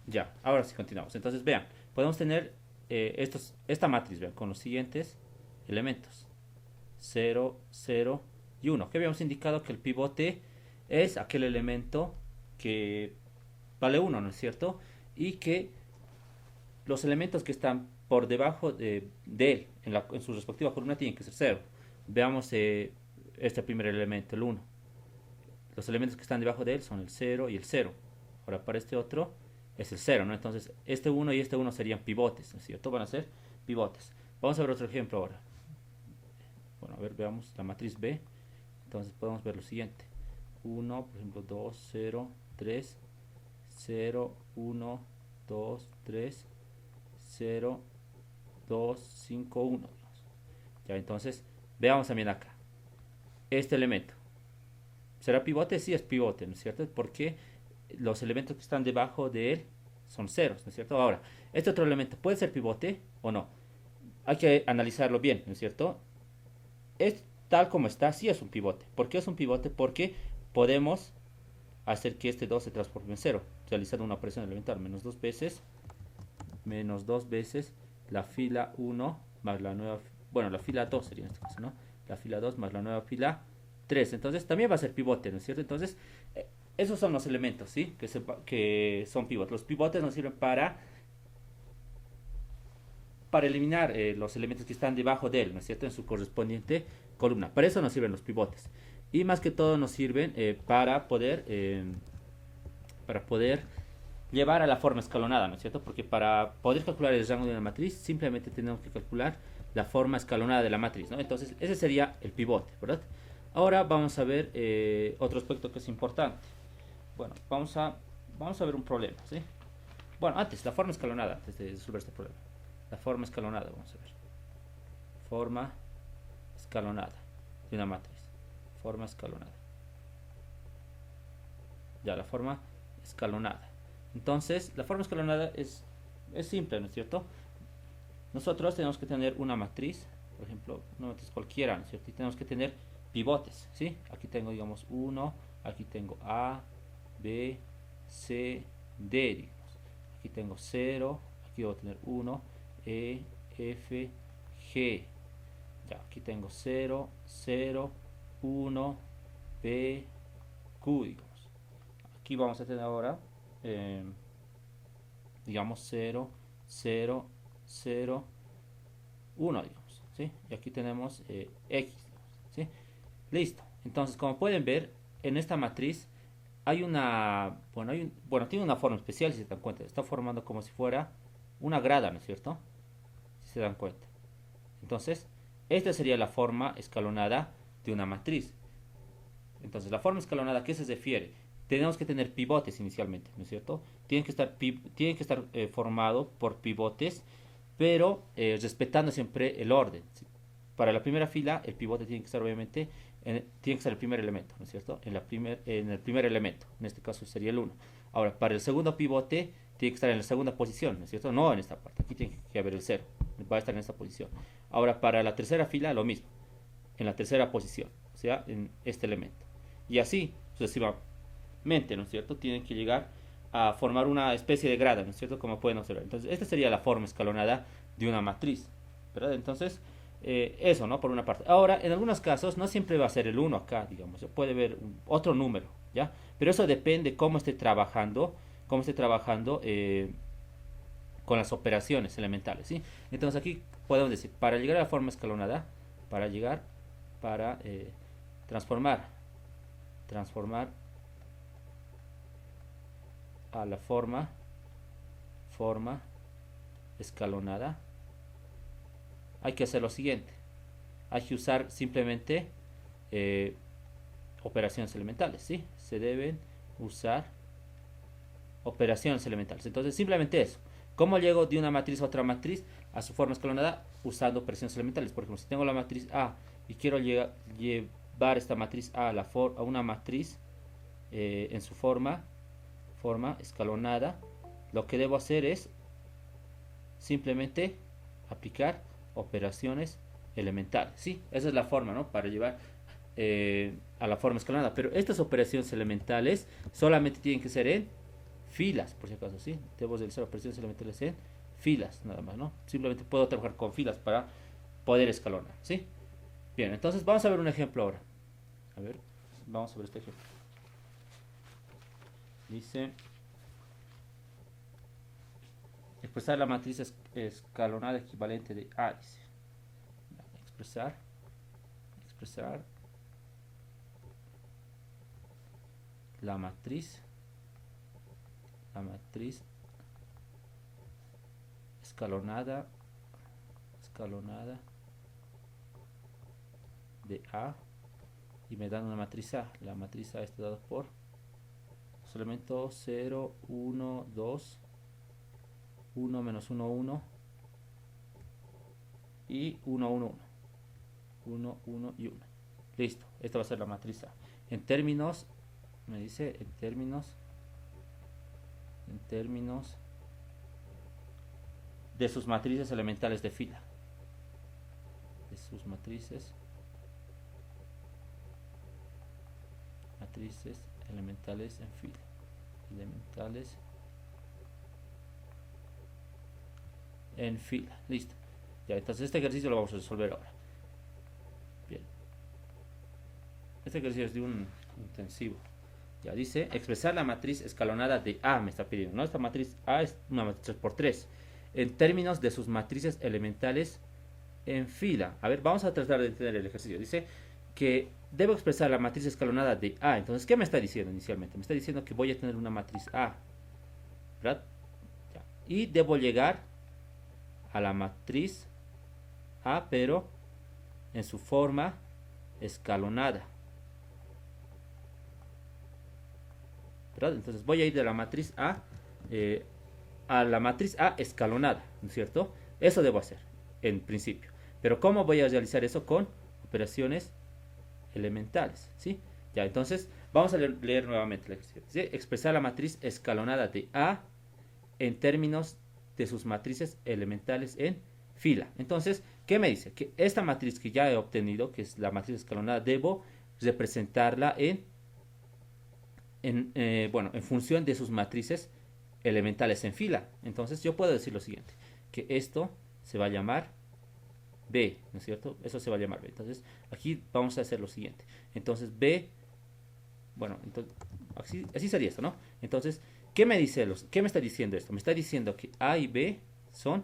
Ya, ahora sí continuamos. Entonces, vean, podemos tener esta matriz, vean, con los siguientes elementos. 0, 0 y 1. Que habíamos indicado que el pivote es aquel elemento que vale 1, ¿no es cierto? Y que los elementos que están por debajo de él, en su respectiva columna, tienen que ser 0. Veamos este primer elemento, el 1. Los elementos que están debajo de él son el 0 y el 0. Ahora para este otro es el 0, ¿no? Entonces este 1 y este 1 serían pivotes, ¿no es cierto? Van a ser pivotes. Vamos a ver otro ejemplo ahora. Bueno, a ver, veamos la matriz B. Entonces podemos ver lo siguiente. 1, por ejemplo, 2, 0, 3, 0, 1, 2, 3, 0, 2, 5, 1. Ya, entonces, veamos también acá. Este elemento. ¿Será pivote? Sí es pivote, ¿no es cierto? Porque los elementos que están debajo de él son ceros, ¿no es cierto? Ahora, este otro elemento puede ser pivote o no. Hay que analizarlo bien, ¿no es cierto? Es tal como está, sí es un pivote. ¿Por qué es un pivote? Porque podemos hacer que este 2 se transforme en 0, realizando una operación elemental. Menos 2 veces la fila 1 más la nueva, bueno, la fila 2 sería en este caso, ¿no? La fila 2 más la nueva fila 3. Entonces también va a ser pivote, ¿no es cierto? Entonces, esos son los elementos, ¿sí? Que son pivotes. Los pivotes nos sirven para eliminar los elementos que están debajo de él, ¿no es cierto? En su correspondiente columna. Para eso nos sirven los pivotes. Y más que todo nos sirven para poder llevar a la forma escalonada, ¿no es cierto? Porque para poder calcular el rango de una matriz, simplemente tenemos que calcular la forma escalonada de la matriz, ¿no? Entonces, ese sería el pivote, ¿verdad? Ahora vamos a ver otro aspecto que es importante. Bueno, vamos a ver un problema, ¿sí? Bueno, antes, la forma escalonada, antes de resolver este problema. La forma escalonada, vamos a ver. Forma escalonada de una matriz. Forma escalonada. Ya, la forma escalonada. Entonces, la forma escalonada es simple, ¿no es cierto? Nosotros tenemos que tener una matriz, por ejemplo, una matriz cualquiera, ¿no es cierto? Y tenemos que tener pivotes, ¿sí? Aquí tengo, digamos, 1, aquí tengo A, B, C, D, digamos. Aquí tengo 0, aquí voy a tener 1, E, F, G. Ya, aquí tengo 0, 0, 1, P, Q, digamos. Aquí vamos a tener ahora, eh, digamos, 0, 0, 0, 1, digamos, ¿sí? Y aquí tenemos X, digamos, ¿sí? Listo. Entonces, como pueden ver, en esta matriz hay bueno, tiene una forma especial, si se dan cuenta. Está formando como si fuera una grada, ¿no es cierto? Si se dan cuenta. Entonces, esta sería la forma escalonada de una matriz. Entonces, la forma escalonada, ¿a qué se refiere? Tenemos que tener pivotes inicialmente, ¿no es cierto? Tienen que estar formado por pivotes, pero respetando siempre el orden. ¿Sí? Para la primera fila, el pivote tiene que estar obviamente, tiene que ser el primer elemento, ¿no es cierto? En el primer elemento, en este caso sería el 1. Ahora, para el segundo pivote, tiene que estar en la segunda posición, ¿no es cierto? No en esta parte, aquí tiene que haber el 0, va a estar en esta posición. Ahora, para la tercera fila, lo mismo, en la tercera posición, o sea, en este elemento. Y así sucesivamente, ¿no es cierto? Tienen que llegar a formar una especie de grada, ¿no es cierto? Como pueden observar. Entonces, esta sería la forma escalonada de una matriz, ¿verdad? Entonces, eso, ¿no? Por una parte. Ahora, en algunos casos, no siempre va a ser el 1 acá, digamos. Puede haber otro número, ¿ya? Pero eso depende cómo esté trabajando con las operaciones elementales, ¿sí? Entonces, aquí podemos decir, para llegar a la forma escalonada, para transformar a la forma escalonada, hay que hacer lo siguiente. Hay que usar simplemente eh, operaciones elementales, ¿sí? Se deben usar operaciones elementales. Entonces, simplemente eso. ¿Cómo llego de una matriz a otra matriz a su forma escalonada? Usando operaciones elementales. Por ejemplo, si tengo la matriz A y quiero llevar esta matriz A a una matriz en su forma escalonada, lo que debo hacer es simplemente aplicar operaciones elementales, ¿sí? Esa es la forma, ¿no? Para llevar a la forma escalonada. Pero estas operaciones elementales solamente tienen que ser en filas, por si acaso, ¿sí? Debo realizar operaciones elementales en filas, nada más, ¿no? Simplemente puedo trabajar con filas para poder escalonar, ¿sí? Bien, entonces vamos a ver un ejemplo ahora. A ver, vamos a ver este ejemplo. Dice, expresar la matriz escalonada equivalente de A, dice. Expresar la matriz escalonada de A, y me dan una matriz A. La matriz A está dada por los elementos 0, 1, 2, 1, menos 1, 1 y 1, 1, 1, 1 y 1. Listo, esta va a ser la matriz A. En términos, me dice, en términos de sus matrices elementales de fila. De sus matrices elementales en fila. Elementales en fila. Listo. Ya, entonces este ejercicio lo vamos a resolver ahora. Bien. Este ejercicio es de un intensivo. Ya dice, expresar la matriz escalonada de A, me está pidiendo, ¿no? Esta matriz A es una matriz 3×3. En términos de sus matrices elementales en fila. A ver, vamos a tratar de entender el ejercicio. Dice que debo expresar la matriz escalonada de A. Entonces, ¿qué me está diciendo inicialmente? Me está diciendo que voy a tener una matriz A, ¿verdad? Ya. Y debo llegar a la matriz A, pero en su forma escalonada, ¿verdad? Entonces voy a ir de la matriz A a la matriz A escalonada, ¿no es cierto? Eso debo hacer, en principio. Pero ¿cómo voy a realizar eso? Con operaciones elementales, ¿sí? Ya, entonces vamos a leer nuevamente la ejercicio. ¿Sí? Expresar la matriz escalonada de A en términos de sus matrices elementales en fila. Entonces, ¿qué me dice? Que esta matriz que ya he obtenido, que es la matriz escalonada, debo representarla en función de sus matrices elementales en fila. Entonces yo puedo decir lo siguiente, que esto se va a llamar B, ¿no es cierto? Eso se va a llamar B. Entonces aquí vamos a hacer lo siguiente. Entonces B, bueno, entonces así sería esto, ¿no? Entonces, ¿qué me está diciendo esto? Me está diciendo que A y B son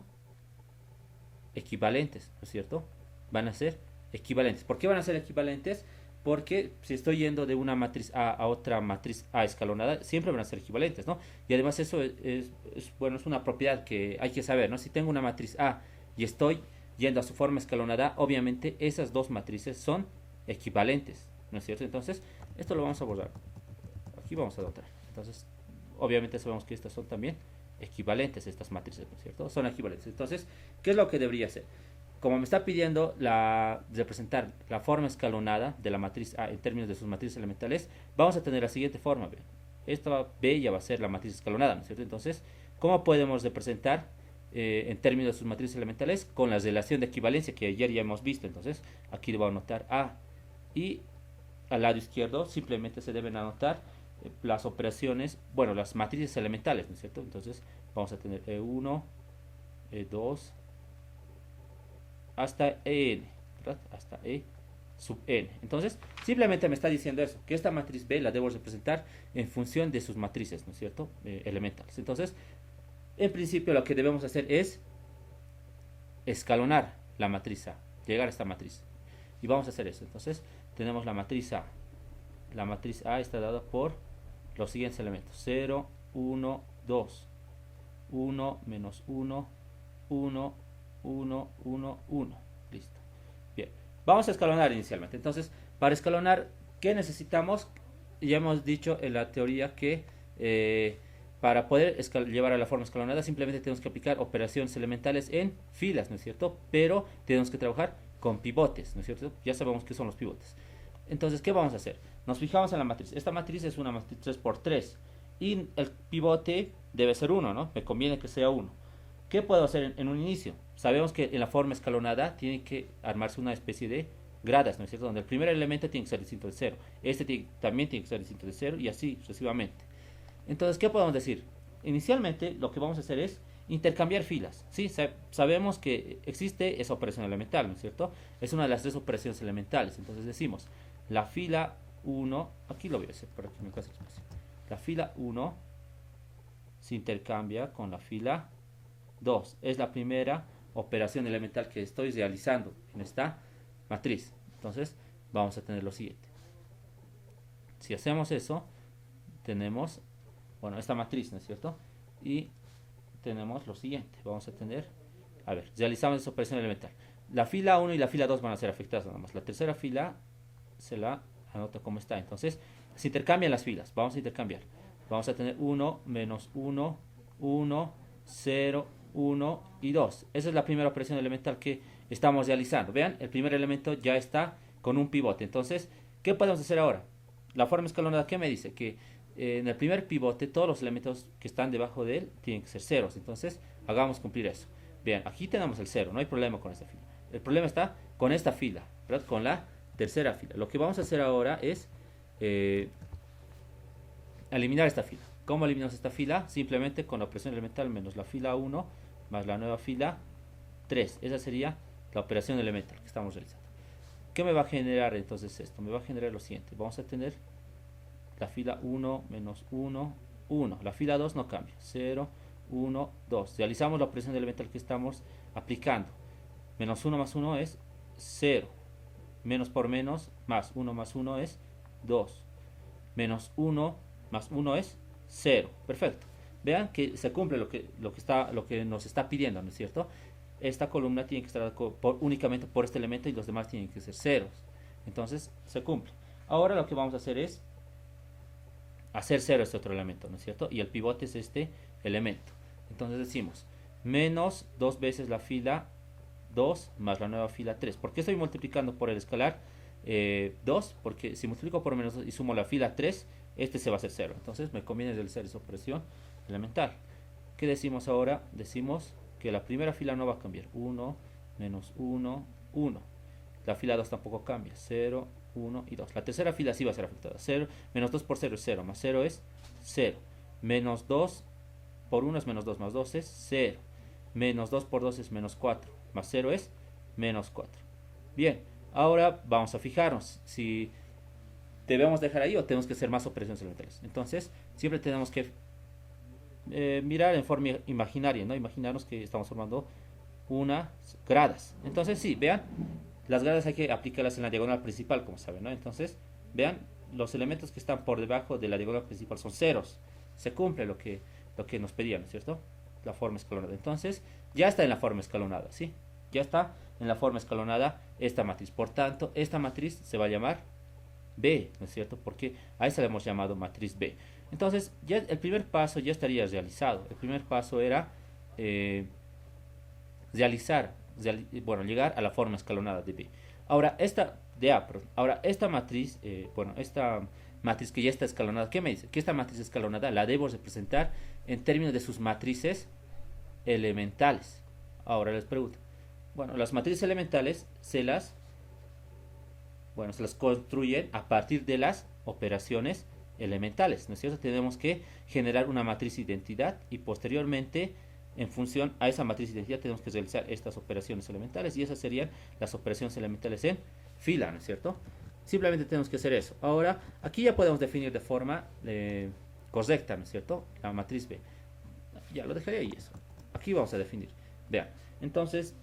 equivalentes, ¿no es cierto? Van a ser equivalentes. ¿Por qué van a ser equivalentes? Porque si estoy yendo de una matriz A a otra matriz A escalonada, siempre van a ser equivalentes, ¿no? Y además eso es una propiedad que hay que saber, ¿no? Si tengo una matriz A y estoy yendo a su forma escalonada, obviamente esas dos matrices son equivalentes, ¿no es cierto? Entonces, esto lo vamos a borrar. Aquí vamos a anotar. Entonces, obviamente sabemos que estas son también equivalentes, estas matrices, ¿no es cierto? Son equivalentes. Entonces, ¿qué es lo que debería hacer? Como me está pidiendo representar la forma escalonada de la matriz A en términos de sus matrices elementales, vamos a tener la siguiente forma. ¿Ven? Esta B ya va a ser la matriz escalonada, ¿no es cierto? Entonces, ¿cómo podemos representar en términos de sus matrices elementales? Con la relación de equivalencia que ayer ya hemos visto. Entonces, aquí le voy a anotar A. Y al lado izquierdo simplemente se deben anotar las operaciones, bueno, las matrices elementales, ¿no es cierto? Entonces, vamos a tener E1, E2, hasta En, ¿verdad? Hasta E sub N. Entonces, simplemente me está diciendo eso, que esta matriz B la debo representar en función de sus matrices, ¿no es cierto? Elementales. Entonces, en principio lo que debemos hacer es escalonar la matriz A, llegar a esta matriz. Y vamos a hacer eso. Entonces, tenemos la matriz A. La matriz A está dada por los siguientes elementos: 0, 1, 2, 1, menos 1, 1, 1, 1, 1. Listo. Bien. Vamos a escalonar inicialmente. Entonces, para escalonar, ¿qué necesitamos? Ya hemos dicho en la teoría que para poder llevar a la forma escalonada simplemente tenemos que aplicar operaciones elementales en filas, ¿no es cierto? Pero tenemos que trabajar con pivotes, ¿no es cierto? Ya sabemos qué son los pivotes. Entonces, ¿qué vamos a hacer? Nos fijamos en la matriz. Esta matriz es una matriz 3×3 y el pivote debe ser 1, ¿no? Me conviene que sea 1. ¿Qué puedo hacer en un inicio? Sabemos que en la forma escalonada tiene que armarse una especie de gradas, ¿no es cierto? Donde el primer elemento tiene que ser distinto de 0. Este también tiene que ser distinto de 0 y así sucesivamente. Entonces, ¿qué podemos decir? Inicialmente lo que vamos a hacer es intercambiar filas. ¿Sí? Sabemos que existe esa operación elemental, ¿no es cierto? Es una de las tres operaciones elementales. Entonces decimos, la fila 1, aquí lo voy a hacer para que me pase el espacio. La fila 1 se intercambia con la fila 2. Es la primera operación elemental que estoy realizando en esta matriz. Entonces vamos a tener lo siguiente. Si hacemos eso, tenemos, bueno, esta matriz, ¿no es cierto? Y tenemos lo siguiente. Vamos a tener, a ver, realizamos esa operación elemental. La fila 1 y la fila 2 van a ser afectadas nada más. La tercera fila se la anota como está. Entonces, se intercambian las filas. Vamos a intercambiar. Vamos a tener 1, menos 1, 1, 0, 1 y 2. Esa es la primera operación elemental que estamos realizando. Vean, el primer elemento ya está con un pivote. Entonces, ¿qué podemos hacer ahora? La forma escalonada, ¿qué me dice? Que en el primer pivote todos los elementos que están debajo de él tienen que ser ceros. Entonces, hagamos cumplir eso. Bien, aquí tenemos el 0, no hay problema con esta fila. El problema está con esta fila, ¿verdad? Con la tercera fila. Lo que vamos a hacer ahora es eliminar esta fila. ¿Cómo eliminamos esta fila? Simplemente con la operación elemental menos la fila 1 más la nueva fila 3. Esa sería la operación elemental que estamos realizando. ¿Qué me va a generar entonces esto? Me va a generar lo siguiente. Vamos a tener la fila 1 menos 1, 1. La fila 2 no cambia. 0, 1, 2. Realizamos la operación elemental que estamos aplicando. Menos 1 más 1 es 0. Menos por menos más 1 más 1 es 2. Menos 1 más 1 es 0. Perfecto. Vean que se cumple lo que nos está pidiendo, ¿no es cierto? Esta columna tiene que estar únicamente por este elemento y los demás tienen que ser ceros. Entonces se cumple. Ahora lo que vamos a hacer es hacer 0 este otro elemento, ¿no es cierto? Y el pivote es este elemento. Entonces decimos menos 2 veces la fila 2 más la nueva fila 3. ¿Por qué estoy multiplicando por el escalar 2? Porque si multiplico por menos 2 y sumo la fila 3, este se va a hacer 0. Entonces me conviene realizar esa operación elemental. ¿Qué decimos ahora? Decimos que la primera fila no va a cambiar. 1, menos 1, 1. La fila 2 tampoco cambia. 0, 1 y 2. La tercera fila sí va a ser afectada. 0, menos 2 por 0 es 0, más 0 es 0. Menos 2 por 1 es menos 2, más 2 es 0. Menos 2 por 2 es menos 4, más 0 es menos 4. Bien, ahora vamos a fijarnos si debemos dejar ahí o tenemos que hacer más operaciones elementales. Entonces, siempre tenemos que mirar en forma imaginaria, ¿no? Imaginarnos que estamos formando unas gradas. Entonces, sí, vean, las gradas hay que aplicarlas en la diagonal principal, como saben, ¿no? Entonces, vean, los elementos que están por debajo de la diagonal principal son ceros. Se cumple lo que nos pedían, ¿cierto? La forma escalonada. Entonces, ya está en la forma escalonada, ¿sí? Ya está en la forma escalonada esta matriz. Por tanto, esta matriz se va a llamar B, ¿no es cierto? Porque a esa le hemos llamado matriz B. Entonces, ya el primer paso ya estaría realizado. El primer paso era llegar a la forma escalonada de B. Ahora, esta matriz, esta matriz que ya está escalonada, ¿qué me dice? Que esta matriz escalonada la debo representar en términos de sus matrices elementales. Ahora les pregunto. Bueno, las matrices elementales se las construyen a partir de las operaciones elementales, ¿no es cierto? Tenemos que generar una matriz identidad y posteriormente, en función a esa matriz identidad, tenemos que realizar estas operaciones elementales y esas serían las operaciones elementales en fila, ¿no es cierto? Simplemente tenemos que hacer eso. Ahora, aquí ya podemos definir de forma correcta, ¿no es cierto? La matriz B. Ya lo dejaré ahí eso. Aquí vamos a definir. Vean, entonces,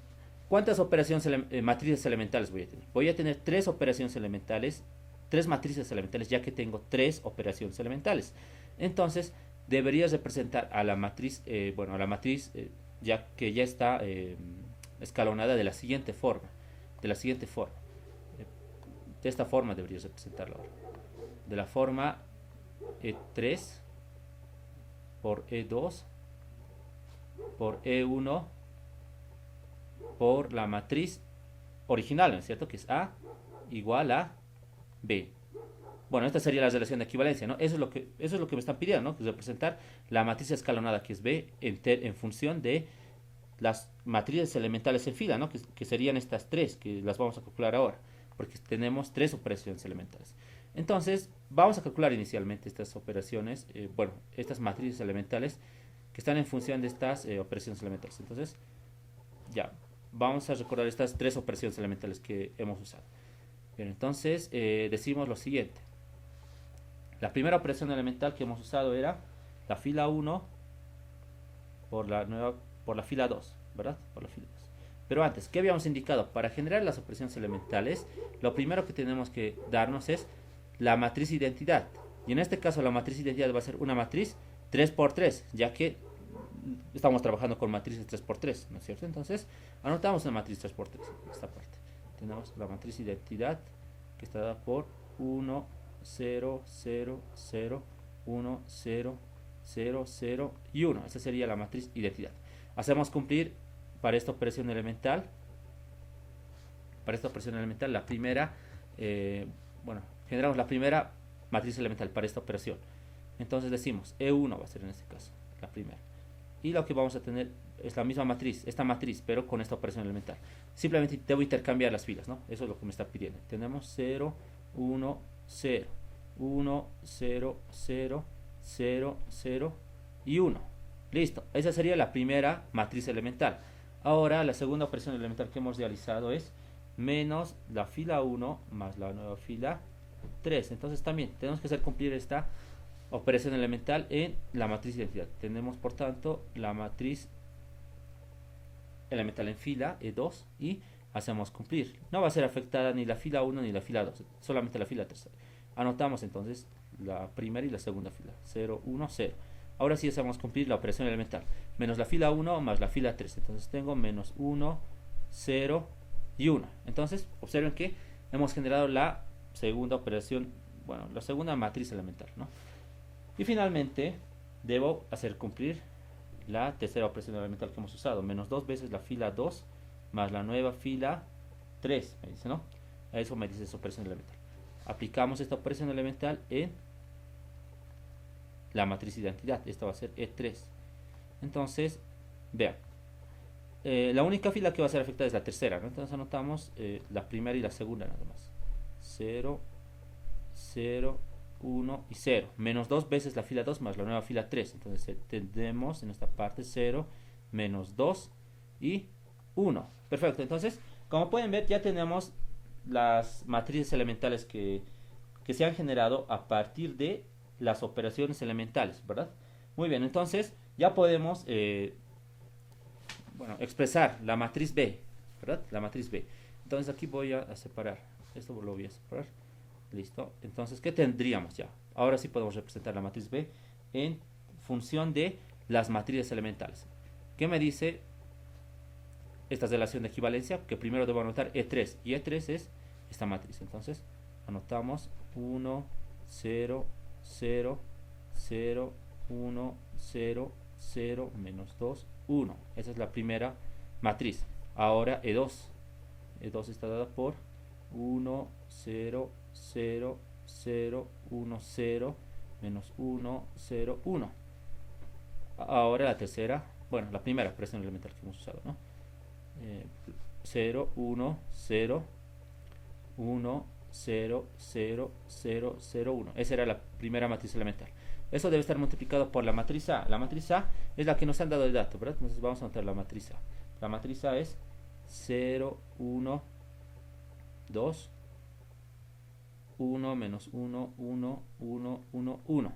¿cuántas operaciones matrices elementales voy a tener? Voy a tener 3 operaciones elementales, 3 matrices elementales, ya que tengo 3 operaciones elementales. Entonces, deberías representar a la matriz, ya que ya está escalonada de la siguiente forma. De esta forma deberías representarla ahora. De la forma E3 por E2 por E1 por la matriz original, ¿no es cierto? Que es A igual a B. Bueno, esta sería la relación de equivalencia, ¿no? Eso es lo que me están pidiendo, ¿no? Que es representar la matriz escalonada que es B en función de las matrices elementales en fila, ¿no? Que serían estas 3, que las vamos a calcular ahora, porque tenemos 3 operaciones elementales. Entonces, vamos a calcular inicialmente estas operaciones, bueno, estas matrices elementales que están en función de estas operaciones elementales. Entonces, ya, vamos a recordar estas tres operaciones elementales que hemos usado. Bien, entonces, decimos lo siguiente. La primera operación elemental que hemos usado era la fila 1 por la fila 2, ¿verdad? Por la fila 2. Pero antes, ¿qué habíamos indicado? Para generar las operaciones elementales, lo primero que tenemos que darnos es la matriz identidad. Y en este caso la matriz identidad va a ser una matriz 3×3, ya que estamos trabajando con matrices 3×3, ¿no es cierto? Entonces, anotamos una matriz 3×3 en esta parte. Tenemos la matriz identidad que está dada por 1, 0, 0, 0, 1, 0, 0, 0 y 1. Esa sería la matriz identidad. Hacemos cumplir para esta operación elemental, la primera, bueno, generamos la primera matriz elemental para esta operación. Entonces decimos E1 va a ser en este caso la primera. Y lo que vamos a tener es la misma matriz, esta matriz, pero con esta operación elemental. Simplemente debo intercambiar las filas, ¿no? Eso es lo que me está pidiendo. Tenemos 0, 1, 0, 1, 0, 0, 0, 0 y 1. Listo, esa sería la primera matriz elemental. Ahora la segunda operación elemental que hemos realizado es menos la fila 1 más la nueva fila 3. Entonces también tenemos que hacer cumplir esta operación elemental en la matriz identidad. Tenemos por tanto la matriz elemental en fila E2 y hacemos cumplir. No va a ser afectada ni la fila 1 ni la fila 2, solamente la fila 3. Anotamos entonces la primera y la segunda fila, 0, 1, 0. Ahora sí hacemos cumplir la operación elemental, menos la fila 1 más la fila 3. Entonces tengo menos 1, 0 y 1. Entonces observen que hemos generado la segunda operación, bueno, la segunda matriz elemental, ¿no? Y finalmente debo hacer cumplir la tercera operación elemental que hemos usado, menos 2 veces la fila 2 más la nueva fila 3, me dice, ¿no? Eso me dice esa operación elemental. Aplicamos esta operación elemental en la matriz identidad. Esta va a ser E3. Entonces, vean, la única fila que va a ser afectada es la tercera, ¿no? Entonces anotamos la primera y la segunda nada más. 0, 0, 1 y 0. Menos 2 veces la fila 2 más la nueva fila 3. Entonces tendremos en esta parte 0, menos 2 y 1. Perfecto. Entonces, como pueden ver, ya tenemos las matrices elementales que se han generado a partir de las operaciones elementales, ¿verdad? Muy bien, entonces ya podemos bueno, expresar la matriz B, ¿verdad? La matriz B. Entonces aquí voy a separar. Esto lo voy a separar. Listo. Entonces, ¿qué tendríamos ya? Ahora sí podemos representar la matriz B en función de las matrices elementales. ¿Qué me dice esta relación de equivalencia? Que primero debo anotar E3. Y E3 es esta matriz. Entonces, anotamos 1, 0, 0, 0, 1, 0, 0, menos 2, 1. Esa es la primera matriz. Ahora E2. E2 está dada por 1, 0, 0, 0, 1, 0, menos 1, 0, 1. Ahora la tercera, bueno, la primera operación elemental que hemos usado, ¿no? 0, 1, 0, 1, 0, 0, 0, 0, 1. Esa era la primera matriz elemental. Eso debe estar multiplicado por la matriz A. La matriz A es la que nos han dado el dato, ¿verdad? Entonces vamos a anotar la matriz A. La matriz A es 0, 1, 2, 1, menos 1, 1, 1, 1, 1.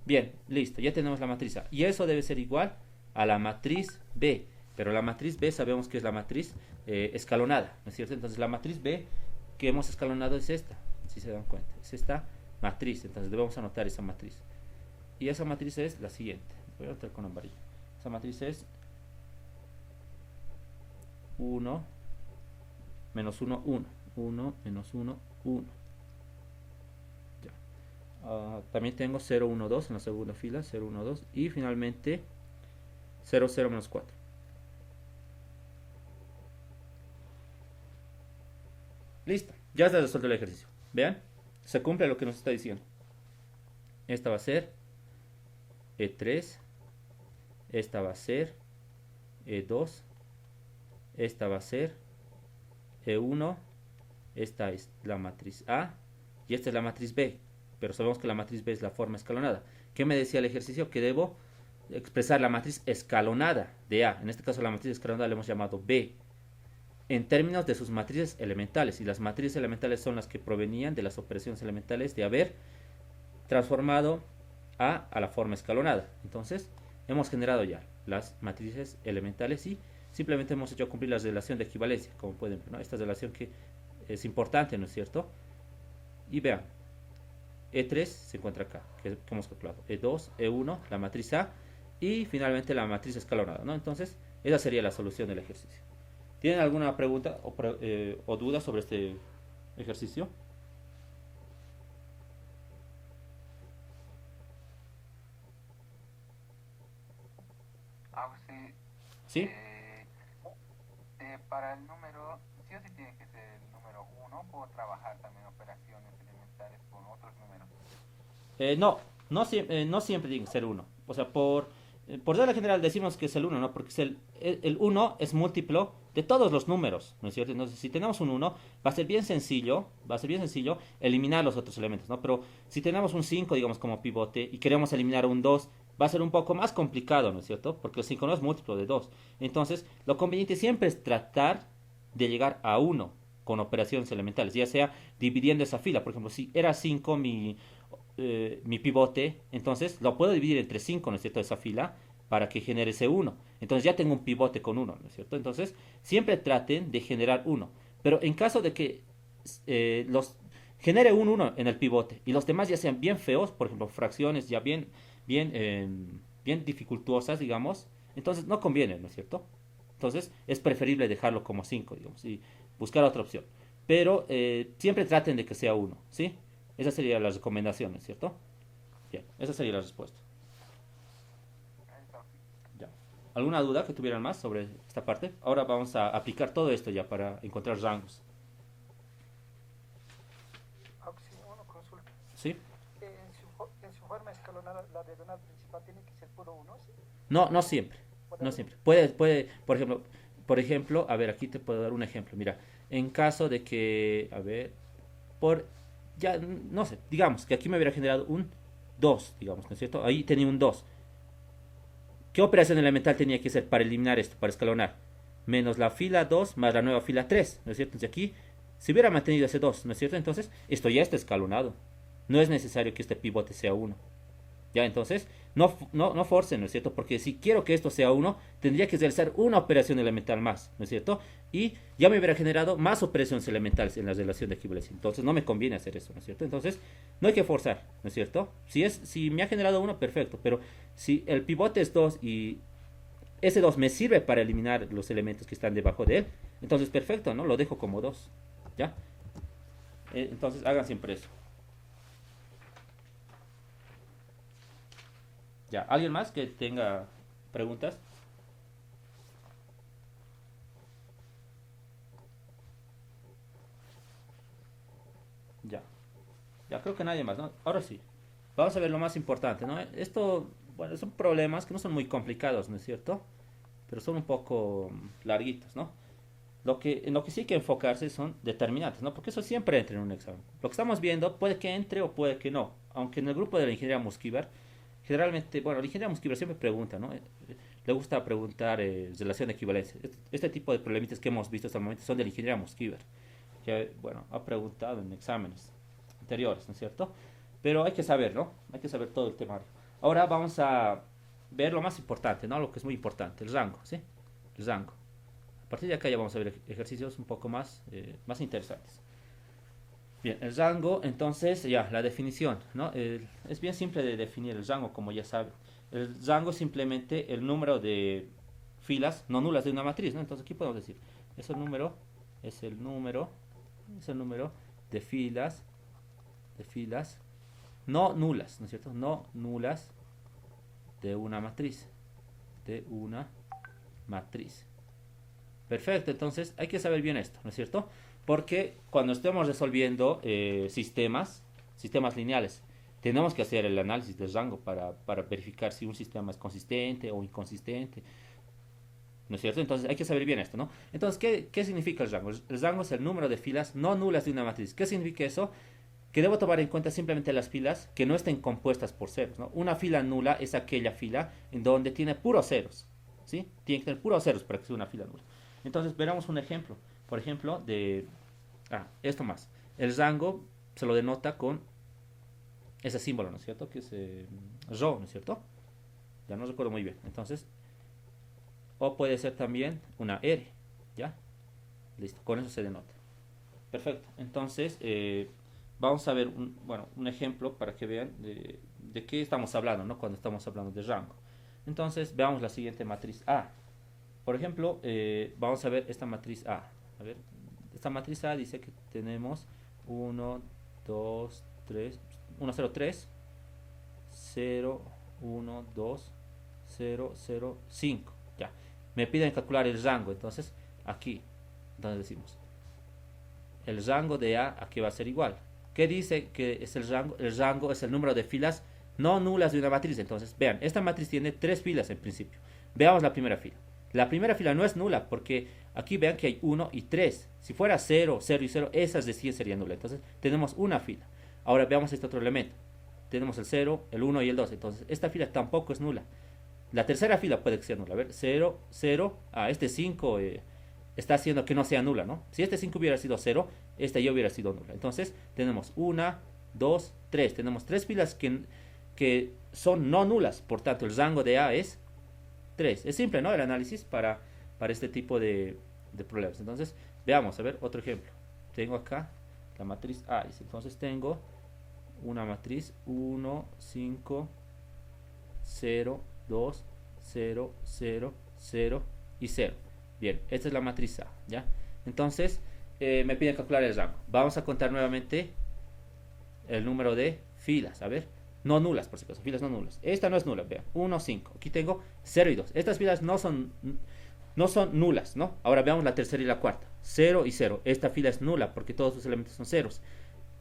Bien, listo, ya tenemos la matriz A. Y eso debe ser igual a la matriz B. Pero la matriz B sabemos que es la matriz escalonada, ¿no es cierto? Entonces la matriz B que hemos escalonado es esta, si se dan cuenta. Es esta matriz, entonces debemos anotar esa matriz. Y esa matriz es la siguiente. Voy a anotar con amarillo. Esa matriz es 1, menos 1, 1. 1, menos 1, 1. También tengo 0, 1, 2 en la segunda fila, 0, 1, 2 y finalmente 0, 0, menos 4. Listo, ya está resuelto el ejercicio. Vean, se cumple lo que nos está diciendo. Esta va a ser E3, esta va a ser E2, esta va a ser E1, esta es la matriz A y esta es la matriz B, pero sabemos que la matriz B es la forma escalonada. ¿Qué me decía el ejercicio? Que debo expresar la matriz escalonada de A. En este caso la matriz escalonada la hemos llamado B, en términos de sus matrices elementales. Y las matrices elementales son las que provenían de las operaciones elementales de haber transformado a la forma escalonada. Entonces, hemos generado ya las matrices elementales y simplemente hemos hecho cumplir la relación de equivalencia, como pueden ver, ¿no? Esta relación que es importante, ¿no es cierto? Y vean, E3 se encuentra acá, que hemos calculado. E2, E1, la matriz A y finalmente la matriz escalonada, ¿no? Entonces, esa sería la solución del ejercicio. ¿Tienen alguna pregunta o duda sobre este ejercicio? Sí, ¿Sí? para el número, sí o sí tiene que ser el número uno, puedo trabajar también operaciones elementales con otros números. No, no siempre tiene que ser uno. O sea, por regla general decimos que es el uno, ¿no? Porque el 1 es múltiplo de todos los números, ¿no es cierto? Entonces, si tenemos un uno va a ser bien sencillo eliminar los otros elementos, ¿no? Pero si tenemos un 5 digamos, como pivote y queremos eliminar un 2 va a ser un poco más complicado, ¿no es cierto? Porque el 5 no es múltiplo de 2. Entonces, lo conveniente siempre es tratar de llegar a uno con operaciones elementales, ya sea dividiendo esa fila. Por ejemplo, si era 5 mi pivote, entonces lo puedo dividir entre 5, ¿no es cierto? Esa fila para que genere ese uno. Entonces ya tengo un pivote con uno, ¿no es cierto? Entonces siempre traten de generar uno. Pero en caso de que los genere un uno en el pivote y los demás ya sean bien feos, por ejemplo, fracciones ya bien, eh, bien dificultuosas, digamos, entonces no conviene, ¿no es cierto? Entonces es preferible dejarlo como 5, digamos, y buscar otra opción. Pero siempre traten de que sea uno, ¿sí? Esa sería la recomendación, ¿no es cierto? Bien, esa sería la respuesta. Eso, Ya. ¿Alguna duda que tuvieran más sobre esta parte? Ahora vamos a aplicar todo esto ya para encontrar rangos. Sí, uno consulta. ¿Sí? En su forma escalonada, la diagonal principal tiene que ser puro uno, ¿sí? No, no siempre. Puede No haber siempre. Puede, por ejemplo, a ver, aquí te puedo dar un ejemplo. Mira, en caso de que, a ver, por, ya, no sé, digamos que aquí me hubiera generado un 2 digamos, ¿no es cierto? Ahí tenía un 2. ¿Qué operación elemental tenía que hacer para eliminar esto, para escalonar? Menos la fila 2 más la nueva fila 3, ¿no es cierto? Entonces aquí, si hubiera mantenido ese 2, ¿no es cierto? Entonces, esto ya está escalonado. No es necesario que este pivote sea uno. Ya, entonces, no forcen, ¿no es cierto? Porque si quiero que esto sea uno, tendría que realizar una operación elemental más, ¿no es cierto? Y ya me hubiera generado más operaciones elementales en la relación de equivalencia. Entonces, no me conviene hacer eso, ¿no es cierto? Entonces, no hay que forzar, ¿no es cierto? Si me ha generado uno, perfecto. Pero si el pivote es 2 y ese 2 me sirve para eliminar los elementos que están debajo de él, entonces, perfecto, ¿no? Lo dejo como 2, ¿ya? Entonces, hagan siempre eso. Ya, ¿alguien más que tenga preguntas? Ya, ya creo que nadie más, ¿no? Ahora sí, vamos a ver lo más importante, ¿no? Esto, bueno, son problemas que no son muy complicados, ¿no es cierto? Pero son un poco larguitos, ¿no? En lo que sí hay que enfocarse son determinantes, ¿no? Porque eso siempre entra en un examen. Lo que estamos viendo puede que entre o puede que no. Aunque en el grupo de la ingeniería Mosquivar, generalmente, bueno, la ingeniería Mosquivar siempre pregunta, ¿no? Le gusta preguntar relación de equivalencia. Este tipo de problemitas que hemos visto hasta el momento son de la ingeniería Mosquivar, que, bueno, ha preguntado en exámenes anteriores, ¿no es cierto? Pero hay que saber, ¿no? Hay que saber todo el temario. Ahora vamos a ver lo más importante, ¿no? Lo que es muy importante, el rango, ¿sí? El rango. A partir de acá ya vamos a ver ejercicios un poco más interesantes. Bien, el rango, entonces, ya, la definición, ¿no? Es bien simple de definir el rango, como ya saben. El rango es simplemente el número de filas no nulas de una matriz, ¿no? Entonces aquí podemos decir, es el número, es el número, es el número de filas no nulas, ¿no es cierto? No nulas de una matriz. Perfecto, entonces hay que saber bien esto, ¿no es cierto? Porque cuando estemos resolviendo sistemas lineales, tenemos que hacer el análisis del rango para verificar si un sistema es consistente o inconsistente, ¿no es cierto? Entonces hay que saber bien esto, ¿no? Entonces, ¿qué significa el rango? El rango es el número de filas no nulas de una matriz. ¿Qué significa eso? que debo tomar en cuenta simplemente las filas que no estén compuestas por ceros, ¿no? Una fila nula es aquella fila en donde tiene puros ceros, ¿sí? Tiene que tener puros ceros para que sea una fila nula. Entonces, veremos un ejemplo, por ejemplo, de esto más. El rango se lo denota con ese símbolo, ¿no es cierto? Que es rho, ¿no es cierto? Ya no recuerdo muy bien. Entonces, o puede ser también una R, ¿ya? Listo, con eso se denota. Perfecto. Entonces, vamos a ver un ejemplo para que vean de qué estamos hablando, ¿no? Cuando estamos hablando de rango. Entonces, veamos la siguiente matriz A. Por ejemplo, vamos a ver esta matriz A. A ver, esta matriz A dice que tenemos 1, 2, 3, 1, 0, 3, 0, 1, 2, 0, 0, 5. Ya. Me piden calcular el rango, entonces aquí, donde decimos el rango de A aquí va a ser igual. ¿Qué dice que es el rango? El rango es el número de filas no nulas de una matriz. Entonces, vean, esta matriz tiene 3 filas en principio. Veamos la primera fila. La primera fila no es nula porque aquí vean que hay 1 y 3. Si fuera 0, 0 y 0, esas de 100 serían nulas. Entonces, tenemos una fila. Ahora veamos este otro elemento. Tenemos el 0, el 1 y el 2. Entonces, esta fila tampoco es nula. La tercera fila puede que sea nula. A ver, 0, 0. Este 5 está haciendo que no sea nula, ¿no? Si este 5 hubiera sido 0, esta ya hubiera sido nula. Entonces, tenemos 1, 2, 3. Tenemos 3 filas que son no nulas. Por tanto, el rango de A es 3. Es simple, ¿no? El análisis para este tipo de problemas. Entonces, veamos, a ver, otro ejemplo. Tengo acá la matriz A. Entonces, tengo una matriz 1, 5, 0, 2, 0, 0, 0 y 0. Bien, esta es la matriz A, ¿ya? Entonces, me piden calcular el rango. Vamos a contar nuevamente el número de filas, a ver. No nulas, por si acaso, filas no nulas. Esta no es nula, vean, 1, 5. Aquí tengo 0 y 2. Estas filas no son nulas, ¿no? Ahora veamos la tercera y la cuarta. 0 y 0. Esta fila es nula porque todos sus elementos son ceros.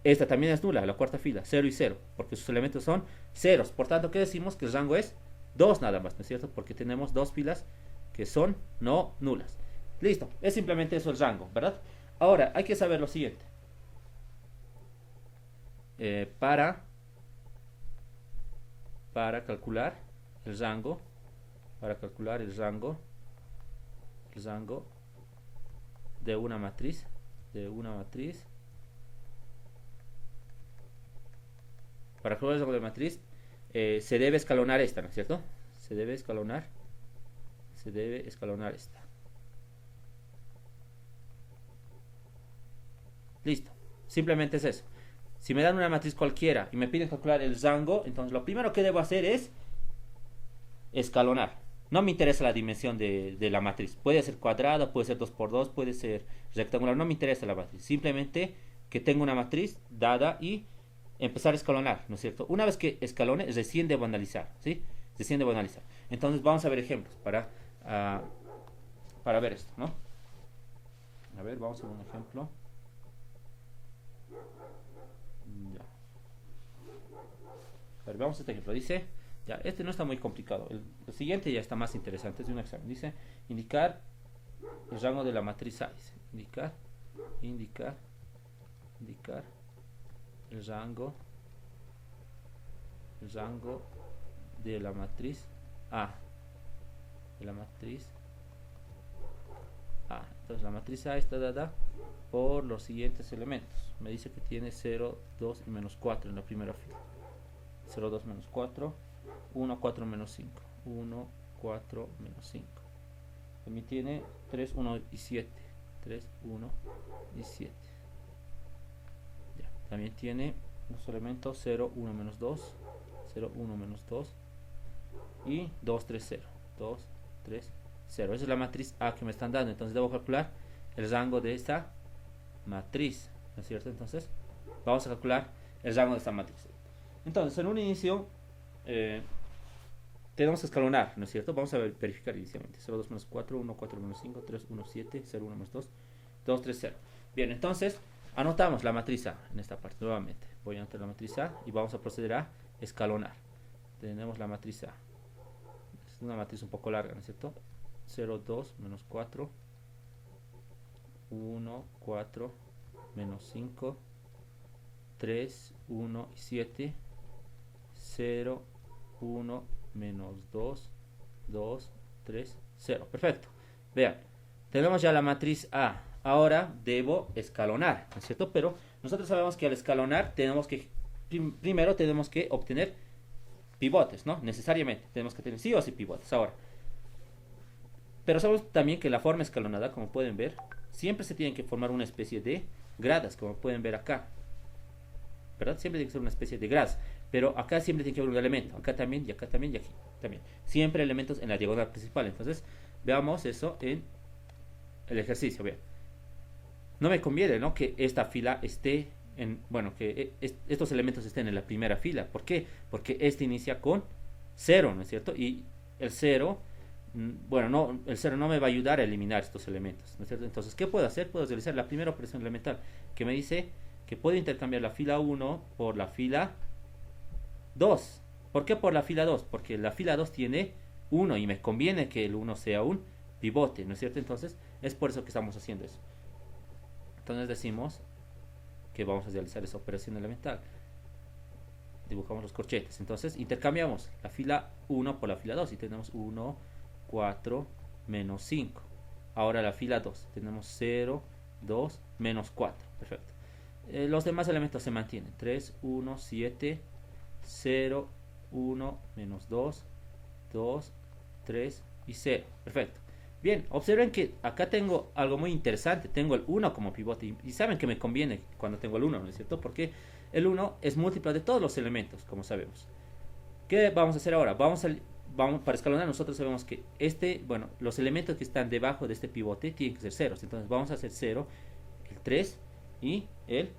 Esta también es nula, la cuarta fila, 0 y 0, porque sus elementos son ceros. Por tanto, ¿qué decimos? Que el rango es 2 nada más, ¿no es cierto? Porque tenemos dos filas que son no nulas. Listo, es simplemente eso el rango, ¿verdad? Ahora, hay que saber lo siguiente. Para calcular el rango, de una matriz, para calcular el rango de matriz, se debe escalonar esta, ¿no es cierto? Se debe escalonar esta. Listo, simplemente es eso. Si me dan una matriz cualquiera y me piden calcular el rango, entonces lo primero que debo hacer es escalonar. No me interesa la dimensión de la matriz. Puede ser cuadrada, puede ser 2×2, puede ser rectangular. No me interesa la matriz. Simplemente que tenga una matriz dada y empezar a escalonar, ¿no es cierto? Una vez que escalone, recién debo analizar, ¿sí? Recién debo analizar. Entonces vamos a ver ejemplos para ver esto, ¿no? A ver, vamos a ver un ejemplo. Ya. A ver, veamos este ejemplo. Dice, ya, este no está muy complicado. El siguiente ya está más interesante, es de un examen. Dice, indicar el rango de la matriz A. Dice, indicar el rango de la matriz A. Entonces la matriz A está dada por los siguientes elementos. Me dice que tiene 0, 2 y menos 4 en la primera fila. 0, 2, menos 4, 1, 4, menos 5. 1, 4, menos 5. También tiene 3, 1 y 7. 3, 1 y 7. Ya. También tiene los elementos 0, 1, menos 2. 0, 1, menos 2. Y 2, 3, 0. 2, 3, 0. Esa es la matriz A que me están dando. Entonces debo calcular el rango de esta matriz, ¿no es cierto? Entonces vamos a calcular el rango de esta matriz. Entonces en un inicio tenemos que escalonar, ¿no es cierto? Vamos a verificar inicialmente. 0, 2, menos 4, 1, 4, menos 5, 3, 1, 7, 0, 1, menos 2, 2, 3, 0. Bien, entonces anotamos la matriz A en esta parte nuevamente. Voy a anotar la matriz A y vamos a proceder a escalonar. Tenemos la matriz A. Es una matriz un poco larga, ¿no es cierto? 0, 2, menos 4, 1, 4, menos 5, 3, 1 y 7, 0, 1, menos 2, 2, 3, 0. Perfecto. Vean, tenemos ya la matriz A. Ahora debo escalonar, ¿no es cierto? Pero nosotros sabemos que al escalonar tenemos que, primero tenemos que obtener pivotes, ¿no? Necesariamente tenemos que tener sí o sí pivotes. Ahora, pero sabemos también que la forma escalonada, como pueden ver, siempre se tiene que formar una especie de gradas, como pueden ver acá, ¿verdad? Siempre tiene que ser una especie de gradas, pero acá siempre tiene que haber un elemento, acá también, y acá también, y aquí también. Siempre elementos en la diagonal principal. Entonces, veamos eso en el ejercicio. Vean, no me conviene, ¿no?, que esta fila esté en, bueno, que estos elementos estén en la primera fila. ¿Por qué? Porque este inicia con 0, ¿no es cierto? Y el 0, bueno, no, el 0 no me va a ayudar a eliminar estos elementos, ¿no es cierto? Entonces, ¿qué puedo hacer? Puedo realizar la primera operación elemental, que me dice que puedo intercambiar la fila 1 por la fila 2. ¿Por qué por la fila 2? Porque la fila 2 tiene 1 y me conviene que el 1 sea un pivote, ¿no es cierto? Entonces, es por eso que estamos haciendo eso. Entonces decimos que vamos a realizar esa operación elemental. Dibujamos los corchetes. Entonces, intercambiamos la fila 1 por la fila 2 y tenemos 1, 4, menos 5. Ahora la fila 2. Tenemos 0, 2, menos 4. Perfecto. Los demás elementos se mantienen. 3, 1, 7, 0, 1, menos 2, 2, 3 y 0. Perfecto. Bien, observen que acá tengo algo muy interesante. Tengo el 1 como pivote. Y saben que me conviene cuando tengo el 1, ¿no es cierto? Porque el 1 es múltiplo de todos los elementos, como sabemos. ¿Qué vamos a hacer ahora? Vamos para escalonar, nosotros sabemos que bueno, los elementos que están debajo de este pivote tienen que ser ceros. Entonces vamos a hacer 0, el 3 y el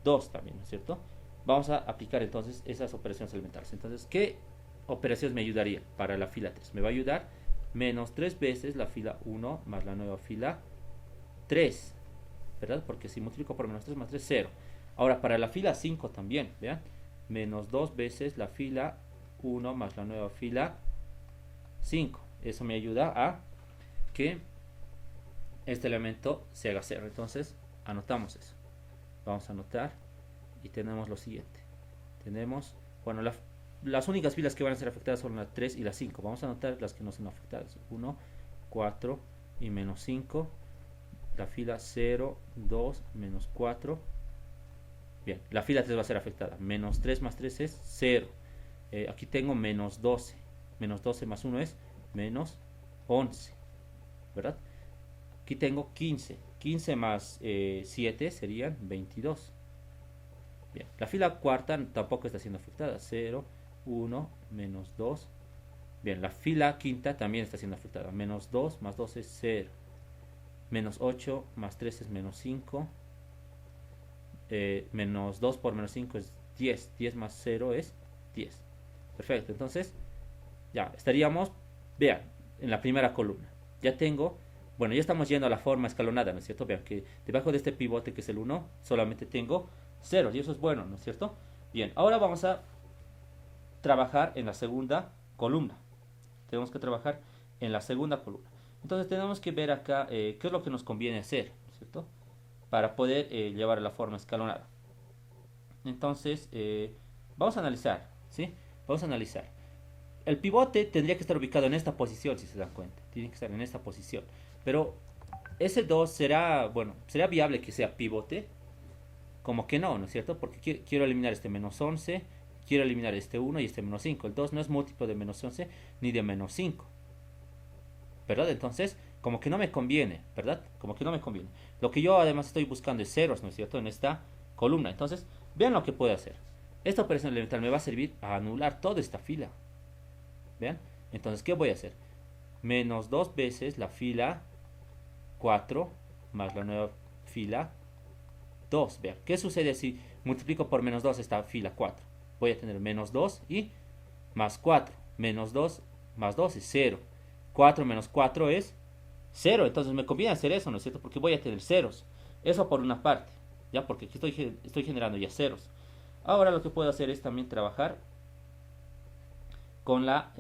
2 también, ¿no es cierto? Vamos a aplicar entonces esas operaciones elementales. Entonces, ¿qué operaciones me ayudaría para la fila 3? Me va a ayudar menos 3 veces la fila 1 más la nueva fila 3, ¿verdad? Porque si multiplico por menos 3 más 3, 0. Ahora, para la fila 5 también, vean, menos 2 veces la fila 1 más la nueva fila 5. Eso me ayuda a que este elemento se haga 0. Entonces, anotamos eso. Vamos a anotar y tenemos lo siguiente. Tenemos, bueno, las únicas filas que van a ser afectadas son la 3 y la 5. Vamos a anotar las que no son afectadas. 1, 4 y menos 5. La fila 0, 2, menos 4. Bien, la fila 3 va a ser afectada. Menos 3 más 3 es 0. Aquí tengo menos 12. Menos 12 más 1 es menos 11. ¿Verdad? Aquí tengo 15. 15 más 7 serían 22. Bien, la fila cuarta tampoco está siendo afectada. 0, 1, menos 2. Bien, la fila quinta también está siendo afectada. Menos 2 más 2 es 0. Menos 8 más 3 es menos 5. Menos 2 por menos 5 es 10. 10 más 0 es 10. Perfecto, entonces ya estaríamos, vean, en la primera columna. Ya tengo, bueno, ya estamos yendo a la forma escalonada, ¿no es cierto? Vean que debajo de este pivote que es el 1, solamente tengo 0 y eso es bueno, ¿no es cierto? Bien, ahora vamos a trabajar en la segunda columna. Tenemos que trabajar en la segunda columna. Entonces tenemos que ver acá qué es lo que nos conviene hacer, ¿no es cierto? Para poder llevar a la forma escalonada. Entonces, vamos a analizar, ¿sí? Vamos a analizar. El pivote tendría que estar ubicado en esta posición, si se dan cuenta. Tiene que estar en esta posición. Pero ese 2 será, bueno, ¿será viable que sea pivote? Como que no, ¿no es cierto? Porque quiero eliminar este menos 11, quiero eliminar este 1 y este menos 5. El 2 no es múltiplo de menos 11 ni de menos 5. ¿Verdad? Entonces, como que no me conviene, ¿verdad? Como que no me conviene. Lo que yo además estoy buscando es ceros, ¿no es cierto? En esta columna. Entonces, vean lo que puedo hacer. Esta operación elemental me va a servir a anular toda esta fila. ¿Vean? Entonces, ¿qué voy a hacer? Menos 2 veces la fila 4 más la nueva fila 2. Vean, ¿qué sucede si multiplico por menos 2 esta fila 4? Voy a tener menos 2 y más 4. Menos 2 más 2 es 0. 4 menos 4 es 0. Entonces me conviene hacer eso, ¿no es cierto? Porque voy a tener ceros. Eso por una parte. ¿Ya? Porque aquí estoy generando ya ceros. Ahora lo que puedo hacer es también trabajar con la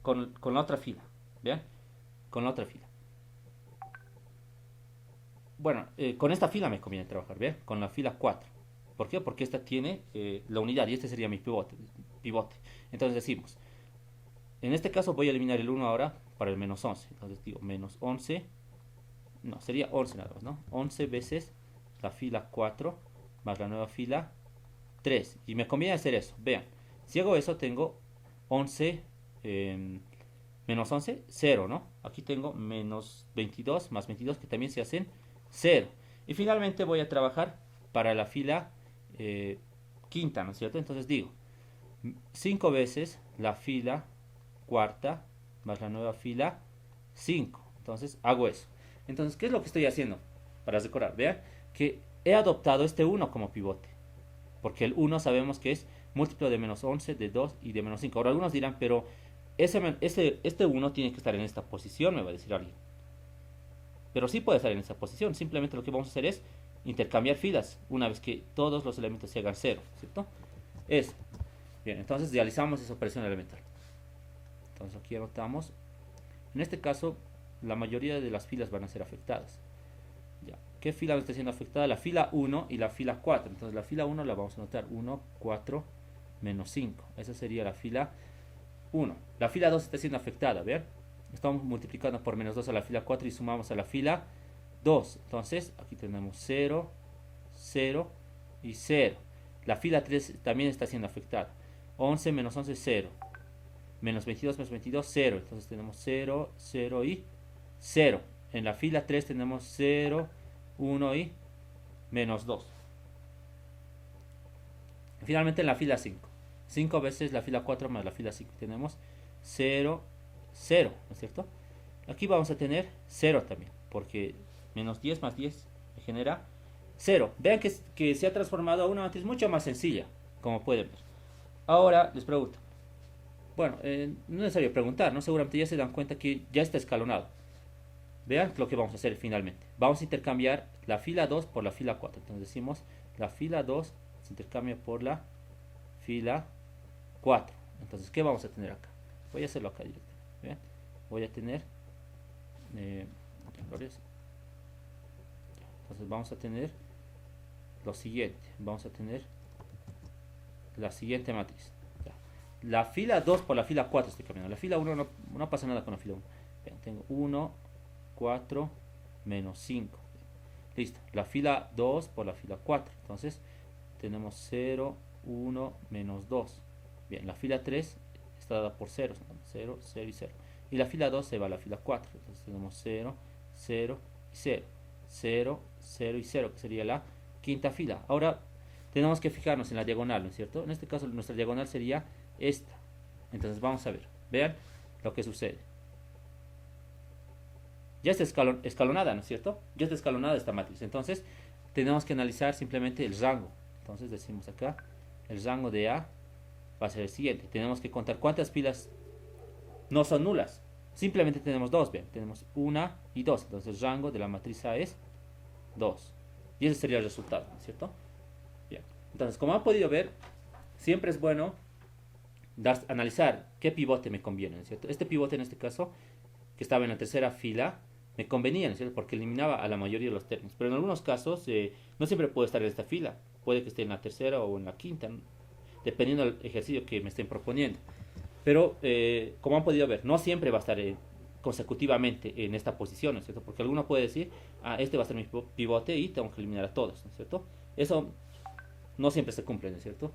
otra fila. ¿Vean? Con la otra fila. Bueno, con esta fila me conviene trabajar, ¿vean? Con la fila 4. ¿Por qué? Porque esta tiene la unidad y este sería mi pivote. Entonces decimos, en este caso voy a eliminar el 1 ahora para el menos 11. Entonces digo menos 11, no, sería 11 nada más, ¿no? 11 veces la fila 4 más la nueva fila 3. Y me conviene hacer eso. Vean, si hago eso tengo 11, menos 11, 0, ¿no? Aquí tengo menos 22 más 22 que también se hacen 0. Y finalmente voy a trabajar para la fila quinta, ¿no es cierto? Entonces digo, 5 veces la fila cuarta más la nueva fila 5. Entonces hago eso. Entonces, ¿qué es lo que estoy haciendo? Para recordar, vean que he adoptado este 1 como pivote. Porque el 1 sabemos que es múltiplo de menos 11, de 2 y de menos 5. Ahora algunos dirán, pero este 1 tiene que estar en esta posición, me va a decir alguien. Pero sí puede estar en esta posición. Simplemente lo que vamos a hacer es intercambiar filas una vez que todos los elementos se hagan 0, ¿cierto? Es. Bien, entonces realizamos esa operación elemental. Entonces aquí anotamos. En este caso, la mayoría de las filas van a ser afectadas. Ya. ¿Qué fila está siendo afectada? La fila 1 y la fila 4. Entonces la fila 1 la vamos a anotar 1, 4, menos 5. Esa sería la fila 1. La fila 2 está siendo afectada, ¿vean? Estamos multiplicando por menos 2 a la fila 4 y sumamos a la fila 2. Entonces aquí tenemos 0, 0 y 0. La fila 3 también está siendo afectada. 11 menos 11, 0. Menos 22 menos 22, 0. Entonces tenemos 0, 0 y 0. En la fila 3 tenemos 0, 1 y menos 2. Finalmente en la fila 5. 5 veces la fila 4 más la fila 5. Tenemos 0, 0, ¿no es cierto? Aquí vamos a tener 0 también, porque menos 10 más 10 me genera 0. Vean que se ha transformado a una matriz mucho más sencilla, como pueden ver. Ahora les pregunto. Bueno, no es necesario preguntar, ¿no? Seguramente ya se dan cuenta que ya está escalonado. Vean lo que vamos a hacer finalmente. Vamos a intercambiar la fila 2 por la fila 4. Entonces decimos, la fila 2 se intercambia por la fila 4. Entonces, ¿qué vamos a tener acá? Voy a hacerlo acá directamente. ¿Vean? Voy a tener... entonces vamos a tener lo siguiente. Vamos a tener la siguiente matriz. La fila 2 por la fila 4 estoy cambiando. La fila 1 no pasa nada con la fila 1. Vean, tengo 1, 4, menos 5. Listo. La fila 2 por la fila 4. Entonces tenemos 0, 1, menos 2. Bien, la fila 3 está dada por 0. 0, 0 y 0. Y la fila 2 se va a la fila 4. Entonces tenemos 0, 0 y 0. 0, 0 y 0, que sería la quinta fila. Ahora tenemos que fijarnos en la diagonal, ¿no es cierto? En este caso nuestra diagonal sería esta. Entonces vamos a ver. Vean lo que sucede. Ya está escalonada, ¿no es cierto? Ya está escalonada esta matriz. Entonces tenemos que analizar simplemente el rango. Entonces decimos acá, el rango de A va a ser el siguiente. Tenemos que contar cuántas filas no son nulas. Simplemente tenemos dos, vean. Tenemos 1 y 2. Entonces el rango de la matriz A es 2. Y ese sería el resultado, ¿no es cierto? Bien. Entonces, como han podido ver, siempre es bueno analizar qué pivote me conviene, ¿no es cierto? Este pivote en este caso, que estaba en la tercera fila, me convenía, ¿no es cierto? Porque eliminaba a la mayoría de los términos. Pero en algunos casos no siempre puede estar en esta fila. Puede que esté en la tercera o en la quinta, ¿no? Dependiendo del ejercicio que me estén proponiendo. Pero, como han podido ver, no siempre va a estar consecutivamente en esta posición, ¿no es cierto? Porque alguno puede decir, este va a ser mi pivote y tengo que eliminar a todos, ¿no es cierto? Eso no siempre se cumple, ¿no es cierto?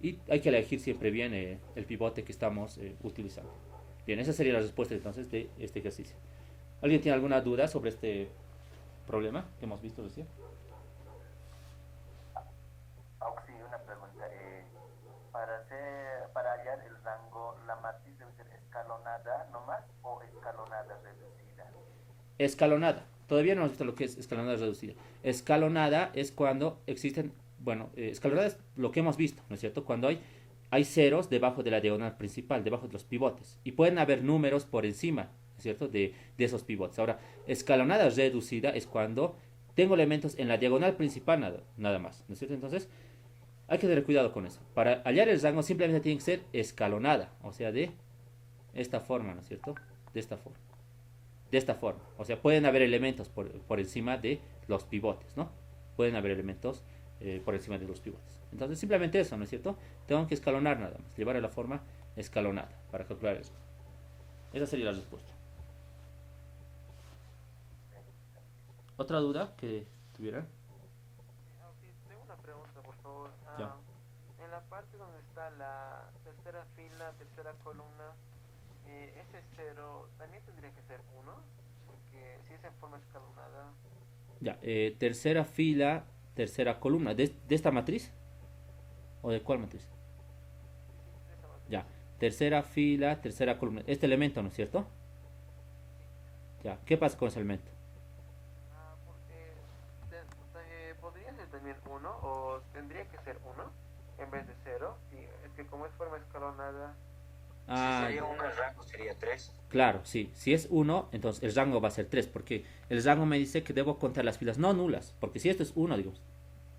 Y hay que elegir siempre bien el pivote que estamos utilizando. Bien, esa sería la respuesta entonces de este ejercicio. ¿Alguien tiene alguna duda sobre este problema que hemos visto recién? Sí, una pregunta. Para hallar el rango, ¿la matriz debe ser escalonada nomás o escalonada reducida? Escalonada. Todavía no hemos visto lo que es escalonada reducida. Escalonada es cuando existen, bueno, escalonada es lo que hemos visto, ¿no es cierto? Cuando hay ceros debajo de la diagonal principal, debajo de los pivotes. Y pueden haber números por encima, ¿no es cierto?, de esos pivotes. Ahora, escalonada reducida es cuando tengo elementos en la diagonal principal nada más, ¿no es cierto? Entonces, hay que tener cuidado con eso. Para hallar el rango simplemente tiene que ser escalonada, o sea, de esta forma, ¿no es cierto? De esta forma. De esta forma. O sea, pueden haber elementos por encima de los pivotes, ¿no? Pueden haber elementos por encima de los pivotes. Entonces simplemente eso, ¿no es cierto? Tengo que escalonar nada más, llevar a la forma escalonada para calcular eso. Esa sería la respuesta. ¿Otra duda que tuvieran? Sí, tengo una pregunta, por favor. Ya. En la parte donde está la tercera fila, tercera columna, ese cero también tendría que ser uno, porque si es en forma escalonada. Ya, tercera fila, tercera columna. ¿De esta matriz? ¿O de cuál matriz? Sí, esa matriz. Ya, tercera fila, tercera columna. Este elemento, ¿no es cierto? Ya, ¿qué pasa con ese elemento? Porque podría ser también uno, o tendría que ser uno en vez de cero. Y es que como es forma escalonada, Ah, Si sería uno, el rango sería 3. claro, sí. Si es 1, entonces el rango va a ser 3, porque el rango me dice que debo contar las filas no nulas, porque si esto es 1, digamos,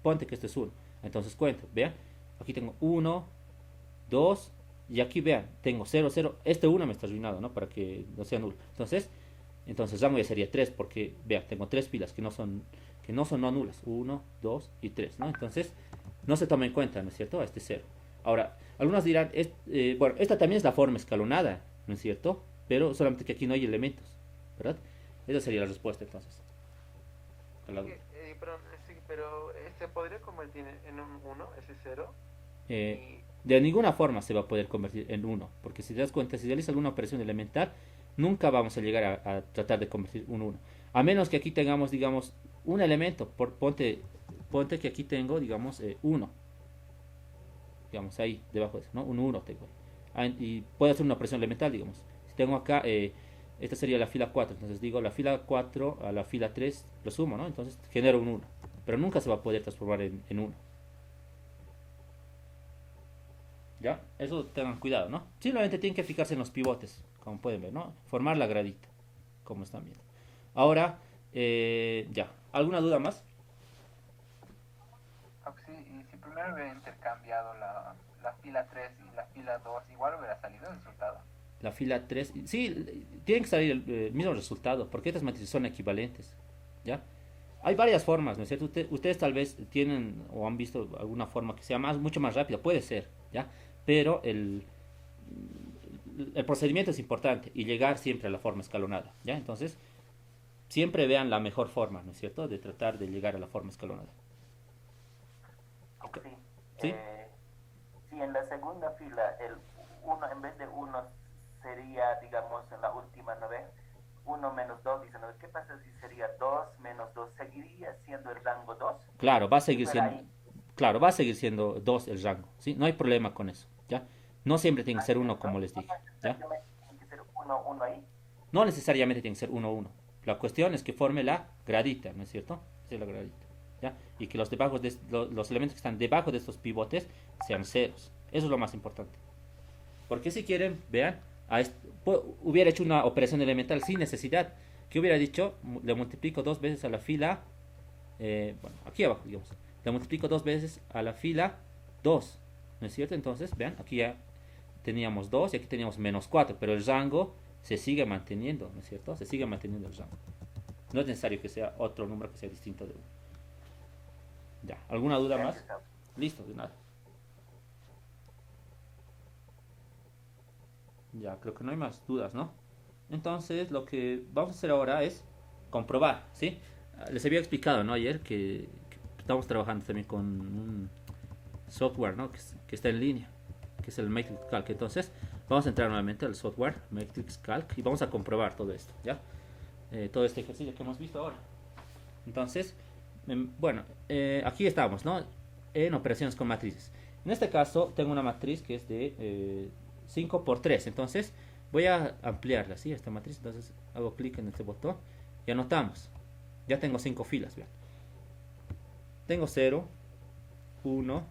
ponte que esto es 1, entonces cuento, vean, aquí tengo 1, 2, y aquí vean, tengo 0, 0, este 1 me está arruinado, ¿no? Para que no sea nulo. Entonces el rango ya sería 3, porque vean, tengo 3 filas que no son no nulas, 1, 2 y 3, ¿no? Entonces no se toma en cuenta, ¿no es cierto? A este 0. Ahora, algunos dirán, bueno, esta también es la forma escalonada, ¿no es cierto? Pero solamente que aquí no hay elementos, ¿verdad? Esa sería la respuesta entonces. A la duda. pero se podría convertir en un uno, ese cero. De ninguna forma se va a poder convertir en 1, porque si te das cuenta, si realizas alguna operación elemental, nunca vamos a llegar a tratar de convertir un 1. A menos que aquí tengamos, digamos, un elemento, ponte que aquí tengo, digamos, 1. Digamos, ahí, debajo de eso, ¿no? Un 1 tengo ahí. Y puedo hacer una operación elemental, digamos. Si tengo acá, esta sería la fila 4, entonces digo la fila 4 a la fila 3, lo sumo, ¿no? Entonces genero un 1. Pero nunca se va a poder transformar en 1. ¿Ya? Eso tengan cuidado, ¿no? Simplemente tienen que fijarse en los pivotes, como pueden ver, ¿no? Formar la gradita, como están viendo. Ahora, ya. ¿Alguna duda más? Sí, y si primero hubiera intercambiado la fila 3 y la fila 2, igual hubiera salido el resultado. La fila 3, sí, tiene que salir el mismo resultado, porque estas matrices son equivalentes, ¿ya? Hay varias formas, ¿no es cierto? Ustedes tal vez tienen o han visto alguna forma que sea mucho más rápida, puede ser, ¿ya? Pero el procedimiento es importante y llegar siempre a la forma escalonada, ¿ya? Entonces, siempre vean la mejor forma, ¿no es cierto? De tratar de llegar a la forma escalonada. Sí. ¿Sí? Si en la segunda fila el 1 en vez de 1 sería, digamos, en la última, ¿no ves? 1 menos 2, dice, ¿no? ¿Qué pasa si sería 2 menos 2? ¿Seguiría siendo el rango 2? Claro, va a seguir Pero siendo, ahí, claro, va a seguir siendo 2 el rango, ¿sí? No hay problema con eso, ¿ya? No siempre tiene que ser 1 como les dije, ¿ya? tiene que ser 1, 1 ahí. No necesariamente tiene que ser 1, 1. La cuestión es que forme la gradita, ¿no es cierto? Esa es la gradita, ¿ya? Y que los elementos que están debajo de estos pivotes sean ceros. Eso es lo más importante. Porque si quieren, vean, hubiera hecho una operación elemental sin necesidad. ¿Qué hubiera dicho? Le multiplico 2 veces a la fila, bueno, aquí abajo, digamos. Le multiplico 2 veces a la fila 2, ¿no es cierto? Entonces, vean, aquí ya teníamos 2 y aquí teníamos menos 4, pero el rango se sigue manteniendo, ¿no es cierto? Se sigue manteniendo el rango. No es necesario que sea otro número que sea distinto de 1. Ya, ¿alguna duda más? Listo, de nada. Ya, creo que no hay más dudas, ¿no? Entonces, lo que vamos a hacer ahora es comprobar, ¿sí? Les había explicado, ¿no? Ayer que estamos trabajando también con un software, ¿no? Que está en línea, que es el Matrix Calc. Entonces, vamos a entrar nuevamente al software Matrix Calc y vamos a comprobar todo esto, ¿ya? Todo este ejercicio que hemos visto ahora. Entonces, bueno, aquí estamos, ¿no? En operaciones con matrices. En este caso, tengo una matriz que es de 5 por 3. Entonces, voy a ampliarla, ¿sí? Esta matriz. Entonces, hago clic en este botón y anotamos. Ya tengo 5 filas, vean. Tengo 0, 1,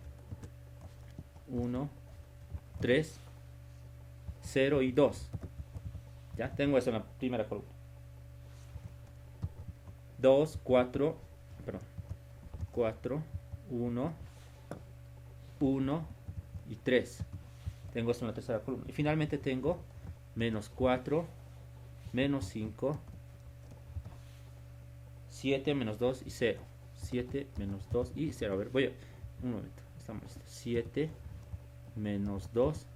1, 3, 0 y 2. Ya tengo eso en la primera columna. 2, 4, perdón, 4, 1, 1 y 3. Tengo esto en la tercera columna. Y finalmente tengo menos 4, menos 5, 7, menos 2 y 0. 7 menos 2 y 0. A ver, un momento, estamos listos. 7 menos 2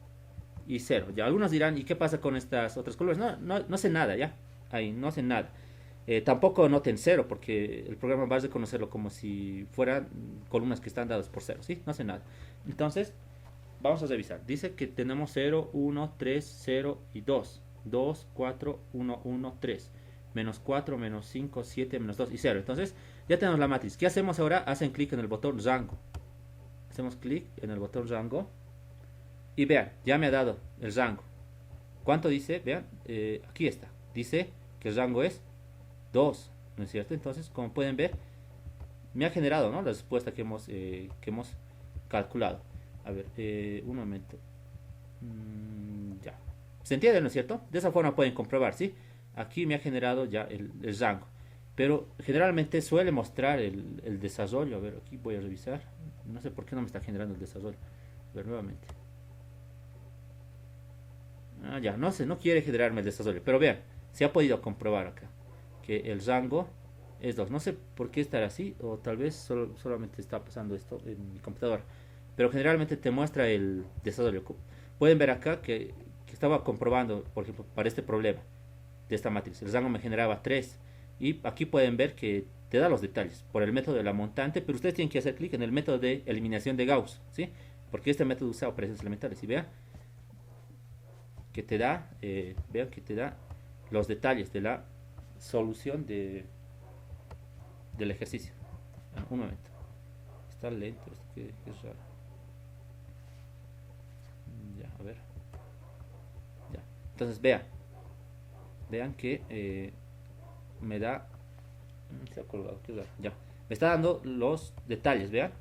y 0. Ya algunos dirán, ¿y qué pasa con estas otras columnas? No sé nada, ya. Ahí no sé nada. Tampoco noten 0 porque el programa va a reconocerlo como si fueran columnas que están dadas por 0, ¿sí? No sé nada. Entonces, vamos a revisar. Dice que tenemos 0, 1, 3, 0 y 2. 2, 4, 1, 1, 3. Menos 4, menos 5, 7, menos 2 y 0. Entonces, ya tenemos la matriz. ¿Qué hacemos ahora? Hacen clic en el botón rango. Hacemos clic en el botón rango. Y vean, ya me ha dado el rango. ¿Cuánto dice? Vean, aquí está. Dice que el rango es 2, ¿no es cierto? Entonces, como pueden ver, me ha generado, ¿no?, la respuesta que hemos calculado. A ver, un momento. Ya. ¿Se entiende, no es cierto? De esa forma pueden comprobar, ¿sí? Aquí me ha generado ya el rango. Pero generalmente suele mostrar el desarrollo. A ver, aquí voy a revisar. No sé por qué no me está generando el desarrollo. A ver, nuevamente. Ya, no sé, no quiere generarme el desarrollo. Pero vean, se ha podido comprobar acá que el rango es 2. No sé por qué estará así, o tal vez solamente está pasando esto en mi computadora. Pero generalmente te muestra el desarrollo. Pueden ver acá que estaba comprobando, por ejemplo, para este problema de esta matriz. El rango me generaba 3. Y aquí pueden ver que te da los detalles por el método de la montante, pero ustedes tienen que hacer clic en el método de eliminación de Gauss, ¿sí? Porque este método usa operaciones elementales. Y vean que te da, los detalles de la solución del ejercicio. Un momento. Está lento esto, que es raro. Ya, a ver. Ya. Entonces vean que me da, se ha colgado, qué raro. Ya, me está dando los detalles, vean.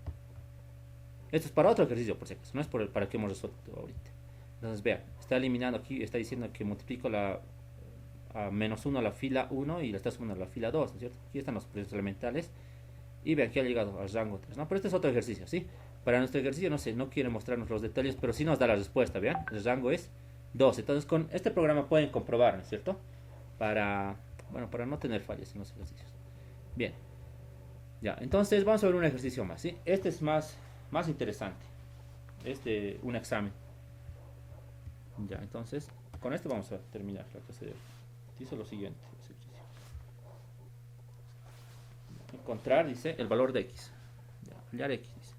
Esto es para otro ejercicio, por si acaso, no es para que hemos resuelto ahorita. Entonces vean, está eliminando aquí, está diciendo que multiplico a menos 1 a la fila 1 y la está sumando a la fila 2, ¿no es cierto? Aquí están los precios elementales. Y vean que ha llegado al rango 3, ¿no? Pero este es otro ejercicio, ¿sí? Para nuestro ejercicio, no sé, no quiere mostrarnos los detalles, pero sí nos da la respuesta, vean. El rango es 2. Entonces con este programa pueden comprobar, ¿no es cierto? Para no tener fallas en los ejercicios. Bien. Ya, entonces vamos a ver un ejercicio más, ¿sí? Este es más interesante. Un examen. Ya, entonces, con esto vamos a terminar la clase de hoy. Dice lo siguiente. Encontrar, dice, el valor de x. Ya, hallar x, dice.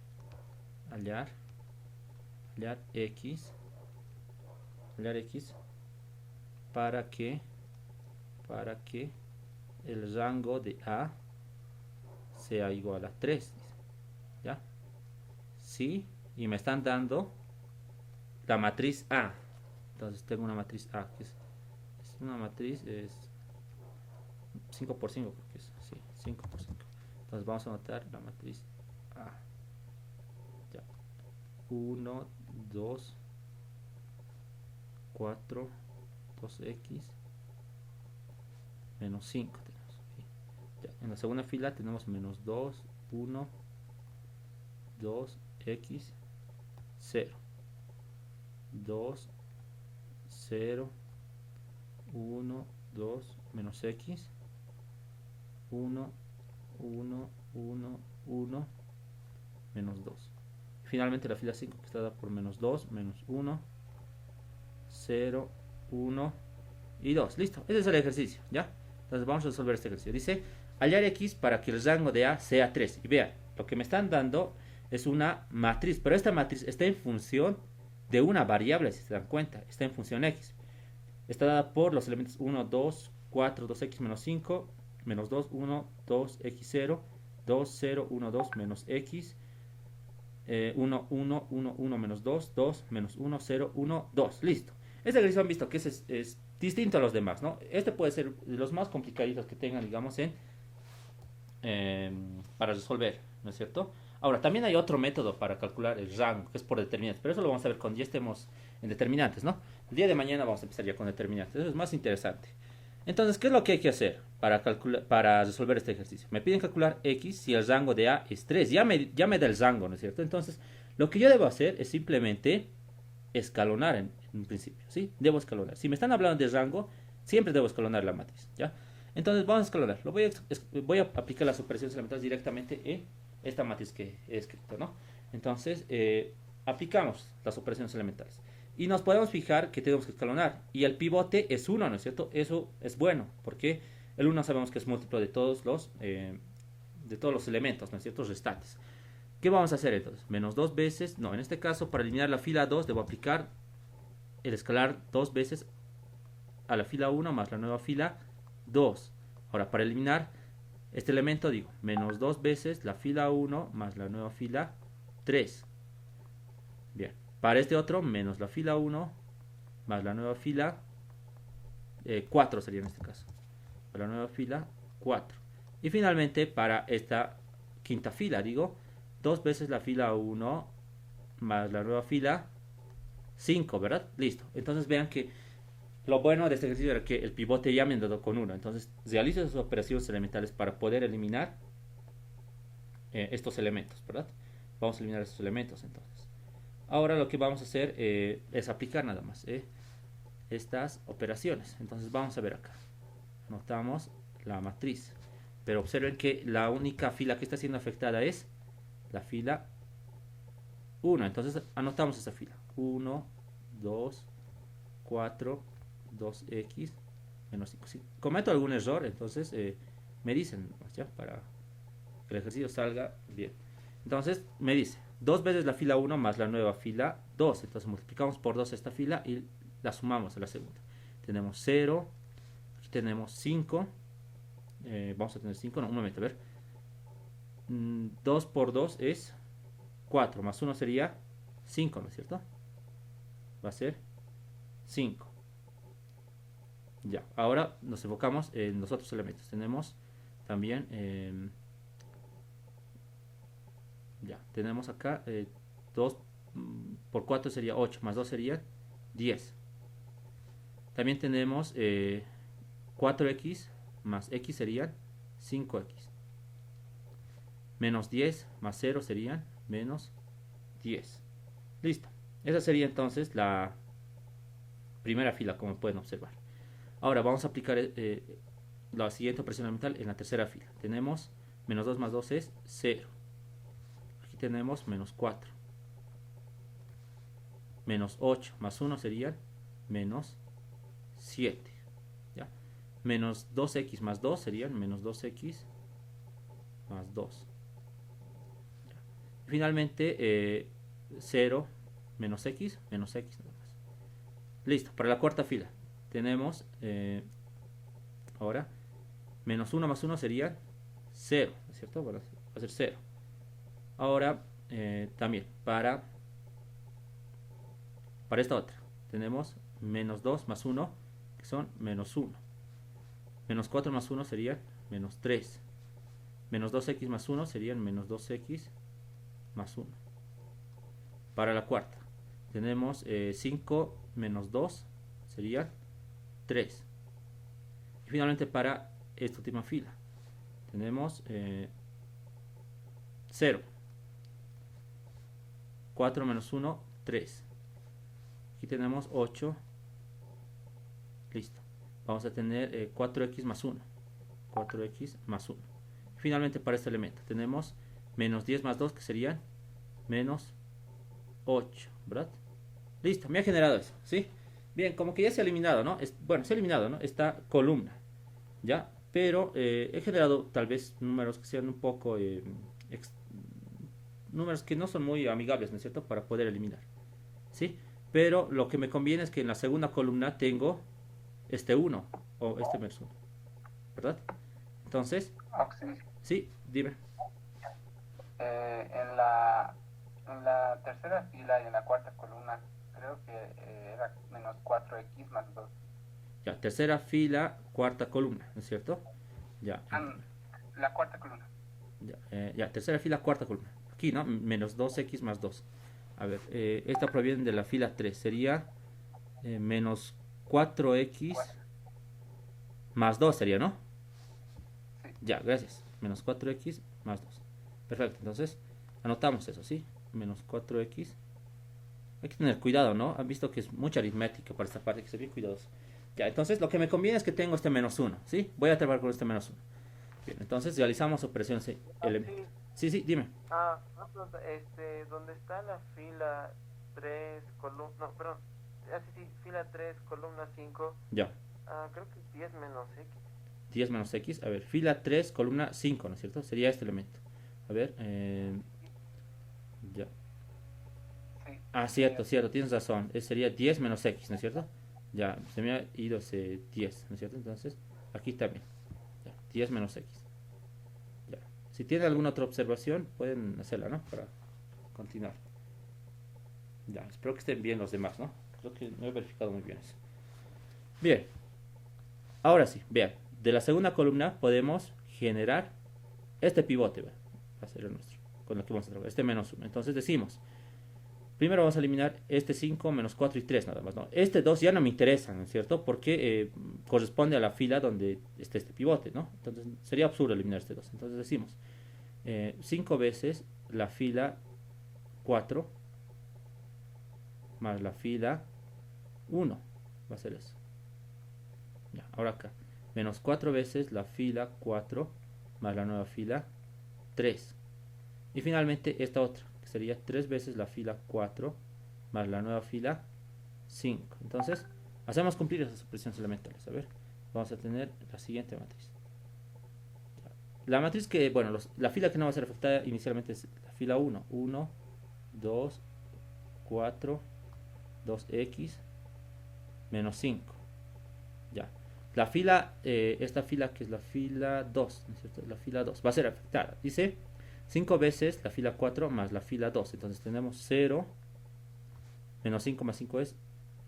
Hallar x. Hallar x para que el rango de A sea igual a 3, dice. ¿Ya? Sí, y me están dando la matriz A. Entonces tengo una matriz A, que es una matriz, es 5 por 5, porque es así, 5 por 5. Entonces vamos a anotar la matriz A. Ya. 1, 2, 4, 2x, menos 5 tenemos. Ya. En la segunda fila tenemos menos 2, 1, 2x, 0. 2, 0, 1, 2, menos x, 1, 1, 1, 1, menos 2. Finalmente la fila 5 que está dada por menos 2, menos 1, 0, 1 y 2. Listo, ese es el ejercicio, ¿ya? Entonces vamos a resolver este ejercicio. Dice, hallar x para que el rango de A sea 3. Y vean, lo que me están dando es una matriz, pero esta matriz está en función de una variable, si se dan cuenta, está en función x. Está dada por los elementos 1, 2, 4, 2x menos 5, menos 2, 1, 2, x0, 2, 0, 1, 2, menos x, 1, 1, 1, 1, menos 2, 2, menos 1, 0, 1, 2. Listo. Este ejercicio han visto que es distinto a los demás, ¿no? Este puede ser de los más complicaditos que tengan, digamos, para resolver, ¿no es cierto? Ahora, también hay otro método para calcular el rango, que es por determinantes, pero eso lo vamos a ver cuando ya estemos en determinantes, ¿no? El día de mañana vamos a empezar ya con determinantes, eso es más interesante. Entonces, ¿qué es lo que hay que hacer para resolver este ejercicio? Me piden calcular x si el rango de A es 3, ya me da el rango, ¿no es cierto? Entonces, lo que yo debo hacer es simplemente escalonar en un principio, ¿sí? Debo escalonar. Si me están hablando de rango, siempre debo escalonar la matriz, ¿ya? Entonces vamos a escalonar. Voy a aplicar las operaciones elementales directamente en esta matriz que he escrito, ¿no? Entonces, aplicamos las operaciones elementales. Y nos podemos fijar que tenemos que escalonar. Y el pivote es 1, ¿no es cierto? Eso es bueno, porque el 1 sabemos que es múltiplo de todos los elementos, ¿no es cierto? Restantes. ¿Qué vamos a hacer entonces? Menos 2 veces, no, en este caso, para eliminar la fila 2, debo aplicar el escalar 2 veces a la fila 1 más la nueva fila 2. Ahora, para eliminar este elemento, digo, menos 2 veces la fila 1 más la nueva fila 3. Bien, para este otro, menos la fila 1 más la nueva fila 4 sería en este caso. Para la nueva fila 4. Y finalmente, para esta quinta fila, digo, 2 veces la fila 1 más la nueva fila 5, ¿verdad? Listo. Entonces vean que lo bueno de este ejercicio era que el pivote ya me han dado con 1. Entonces realizo esas operaciones elementales para poder eliminar estos elementos, ¿verdad? Vamos a eliminar estos elementos entonces. Ahora lo que vamos a hacer es aplicar nada más estas operaciones. Entonces vamos a ver acá. Anotamos la matriz. Pero observen que la única fila que está siendo afectada es la fila 1. Entonces anotamos esa fila. 1, 2, 4, 2x, menos 5. Si cometo algún error, entonces me dicen, ¿ya? Para que el ejercicio salga bien. Entonces me dice 2 veces la fila 1 más la nueva fila 2. Entonces multiplicamos por 2 esta fila y la sumamos a la segunda. Tenemos 0, aquí tenemos 5. Vamos a tener 5, no, un momento, a ver. 2 por 2 es 4, más 1 sería 5, ¿no es cierto? Va a ser 5. Ya, ahora nos enfocamos en los otros elementos. Tenemos también, ya, tenemos acá 2 por 4 sería 8, más 2 sería 10. También tenemos 4x más x serían 5x. Menos 10 más 0 serían menos 10. Listo. Esa sería entonces la primera fila, como pueden observar. Ahora vamos a aplicar la siguiente operación elemental en la tercera fila. Tenemos menos 2 más 2 es 0. Aquí tenemos menos 4. Menos 8 más 1 serían menos 7. ¿Ya? Menos 2x más 2 serían menos 2x más 2. ¿Ya? Finalmente 0 menos x nada más. Listo, para la cuarta fila tenemos ahora menos 1 más 1 sería 0, ¿no es cierto? Va a ser 0. Ahora también para esta otra tenemos menos 2 más 1 que son menos 1. Menos 4 más 1 sería menos 3. Menos 2x más 1 serían menos 2x más 1. Para la cuarta tenemos 5 menos 2 sería 3. Y finalmente para esta última fila tenemos 0. 4 menos 1, 3. Aquí tenemos 8. Listo. Vamos a tener 4x más 1. 4x más 1. Finalmente para este elemento tenemos menos 10 más 2 que serían menos 8, ¿verdad? Listo, me ha generado eso, ¿sí? Bien, como que ya se ha eliminado, ¿no? Bueno, se ha eliminado, ¿no? Esta columna, ¿ya? Pero he generado tal vez números que sean un poco... números que no son muy amigables, ¿no es cierto? Para poder eliminar, ¿sí? Pero lo que me conviene es que en la segunda columna tengo este 1 o este menos 1, ¿verdad? Entonces, sí, dime. En la tercera fila y en la cuarta columna creo que era menos 4x más 2. Ya, tercera fila, cuarta columna, ¿no es cierto? Ya. La cuarta columna. Ya, tercera fila, cuarta columna. Aquí, ¿no? Menos 2x más 2. A ver, esta proviene de la fila 3. Sería menos 4x más 2 sería, ¿no? Sí. Ya, gracias. Menos 4x más 2. Perfecto, entonces anotamos eso, ¿sí? Menos 4x. Hay que tener cuidado, ¿no? Han visto que es mucha aritmética para esta parte, hay que ser bien cuidadosos. Ya, entonces lo que me conviene es que tengo este menos 1, ¿sí? Voy a trabajar con este menos 1. Bien, entonces realizamos operaciones elementales. Sí, sí, dime. Una pregunta, ¿dónde está la fila 3 columna, no, perdón, sí, fila 3 columna 5, Ya, creo que es 10 menos X. 10 menos X. A ver, fila 3, columna 5, ¿no es cierto? Sería este elemento. A ver, ya. Sí. Cierto, cierto, tienes razón. Sería 10 menos X, ¿no es cierto? Ya, se me ha ido ese 10, ¿no es cierto? Entonces, aquí también. Ya, 10 menos X. Ya. Si tienen alguna otra observación, pueden hacerla, ¿no? Para continuar. Ya, espero que estén bien los demás, ¿no? Creo que no he verificado muy bien eso. Bien. Ahora sí, vean. De la segunda columna podemos generar este pivote, ¿verdad? Va a ser el nuestro, con el que vamos a trabajar, este menos 1. Entonces decimos, primero vamos a eliminar este 5, menos 4 y 3 nada más, ¿no? Este 2 ya no me interesa, ¿no es cierto? Porque corresponde a la fila donde esté este pivote, ¿no? Entonces sería absurdo eliminar este 2. Entonces decimos, 5 veces la fila 4 más la fila 1. Va a ser eso. Ya, ahora acá. Menos 4 veces la fila 4 más la nueva fila 3. Y finalmente esta otra, que sería 3 veces la fila 4 más la nueva fila 5. Entonces, hacemos cumplir esas expresiones elementales. A ver, vamos a tener la siguiente matriz. La matriz que, bueno, la fila que no va a ser afectada inicialmente es la fila 1. 1, 2, 4, 2x, menos 5. Ya. La fila, esta fila que es la fila 2, ¿no es cierto? La fila 2 va a ser afectada. Dice 5 veces la fila 4 más la fila 2. Entonces tenemos 0, menos 5 más 5 es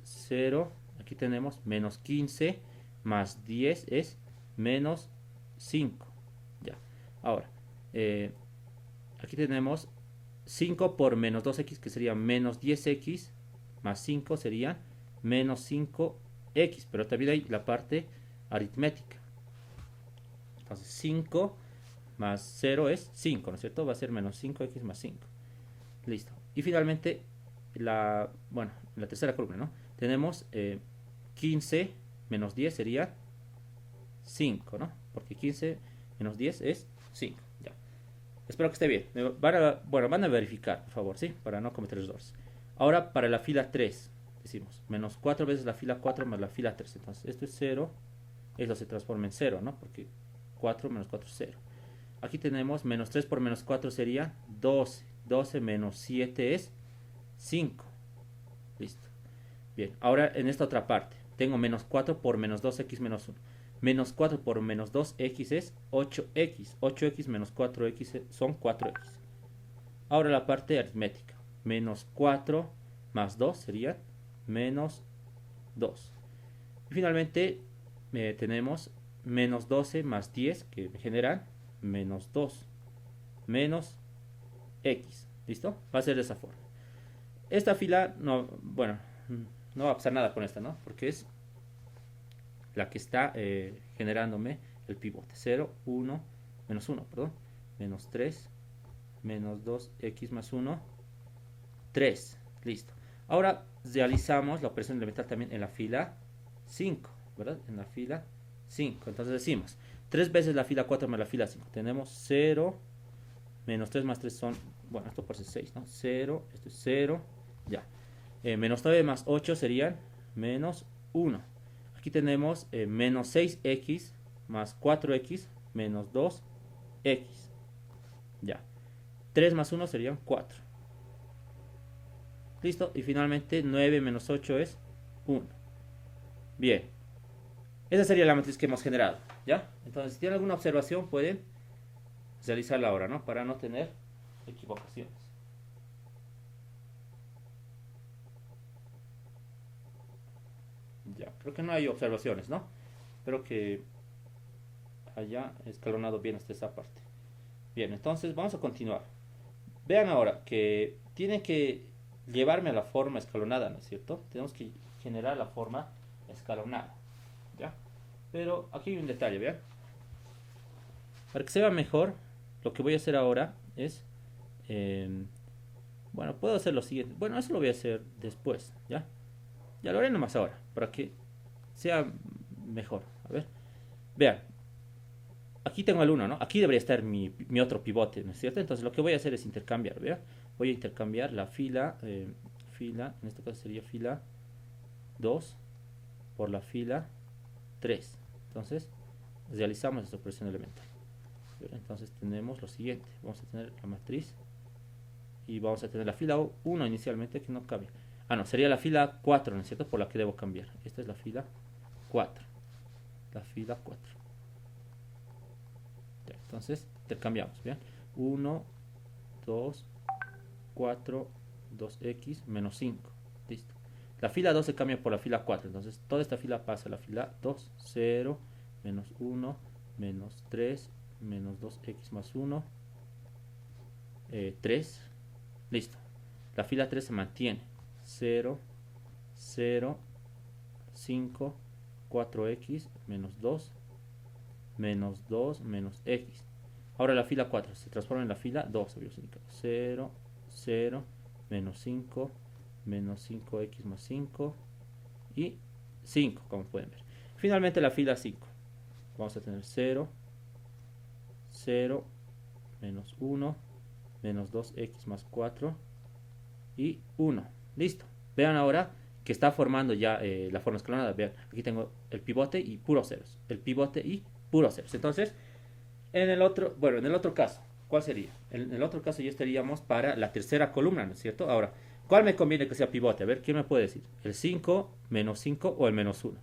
0. Aquí tenemos menos 15 más 10 es menos 5. Ya. Ahora, aquí tenemos 5 por menos 2x, que sería menos 10x, más 5 sería menos 5x, pero también hay la parte aritmética. Entonces 5 más 0 es 5, ¿no es cierto? Va a ser menos 5x más 5. Listo. Y finalmente, la tercera columna, ¿no? Tenemos 15 menos 10 sería 5, ¿no? Porque 15 menos 10 es 5. Ya. Espero que esté bien. Van a verificar, por favor, ¿sí? Para no cometer errores. Ahora, para la fila 3, decimos, menos 4 veces la fila 4 más la fila 3. Entonces, esto es 0. Esto se transforma en 0, ¿no? Porque 4 menos 4 es 0. Aquí tenemos menos 3 por menos 4 sería 12. 12 menos 7 es 5. Listo. Bien, ahora en esta otra parte, tengo menos 4 por menos 2x menos 1. Menos 4 por menos 2x es 8x. 8x menos 4x son 4x. Ahora la parte aritmética. Menos 4 más 2 sería menos 2. Y finalmente tenemos menos 12 más 10 que me generan menos 2 menos x. ¿Listo? Va a ser de esa forma. Esta fila no va a pasar nada con esta, ¿no? Porque es la que está generándome el pivote. 0, 1, menos 1, perdón. Menos 3, menos 2x más 1, 3. Listo. Ahora realizamos la operación elemental también en la fila 5, ¿verdad? En la fila 5. Entonces decimos 3 veces la fila 4 más la fila 5. Tenemos 0, menos 3 más 3 son, bueno, esto por ser 6, ¿no? 0, esto es 0, ya. Menos 9 más 8 serían menos 1. Aquí tenemos menos 6x más 4x menos 2x. Ya. 3 más 1 serían 4. Listo. Y finalmente 9 menos 8 es 1. Bien. Esa sería la matriz que hemos generado. ¿Ya? Entonces, si tienen alguna observación, pueden realizarla ahora, ¿no? Para no tener equivocaciones. Ya, creo que no hay observaciones, ¿no? Espero que haya escalonado bien hasta esa parte. Bien, entonces vamos a continuar. Vean ahora que tienen que llevarme a la forma escalonada, ¿no es cierto? Tenemos que generar la forma escalonada, ¿ya? Pero aquí hay un detalle, vean. Para que se vea mejor, lo que voy a hacer ahora es... bueno, puedo hacer lo siguiente. Bueno, eso lo voy a hacer después, ¿ya? Ya lo haré nomás ahora, para que sea mejor. A ver, vean, aquí tengo el 1, ¿no? Aquí debería estar mi otro pivote, ¿no es cierto? Entonces lo que voy a hacer es intercambiar, ¿vean? Voy a intercambiar la fila, en este caso sería fila 2 por la fila 3. Entonces, realizamos esta operación elemental. Entonces tenemos lo siguiente, vamos a tener la matriz y vamos a tener la fila 1 inicialmente que no cambia. Ah, no, sería la fila 4, ¿no es cierto? Por la que debo cambiar. Esta es la fila 4. La fila 4. Ya, entonces, intercambiamos, ¿vean? 1, 2, 4, 2x menos 5. Listo. La fila 2 se cambia por la fila 4. Entonces, toda esta fila pasa a la fila 2. 0, menos 1, menos 3, menos 2x más 1, 3. Listo. La fila 3 se mantiene. 0, 0, 5, 4x, menos 2, menos 2, menos x. Ahora la fila 4 se transforma en la fila 2. 0, 0, menos 5, menos 5x más 5 y 5, como pueden ver. Finalmente la fila 5. Vamos a tener 0, 0, menos 1, menos 2x más 4 y 1. Listo. Vean ahora que está formando ya la forma escalonada. Vean, aquí tengo el pivote y puros ceros. El pivote y puros ceros. Entonces, en el otro caso, ¿cuál sería? En el otro caso ya estaríamos para la tercera columna, ¿no es cierto? Ahora, ¿cuál me conviene que sea pivote? A ver, ¿quién me puede decir? ¿El 5, menos 5 o el menos 1?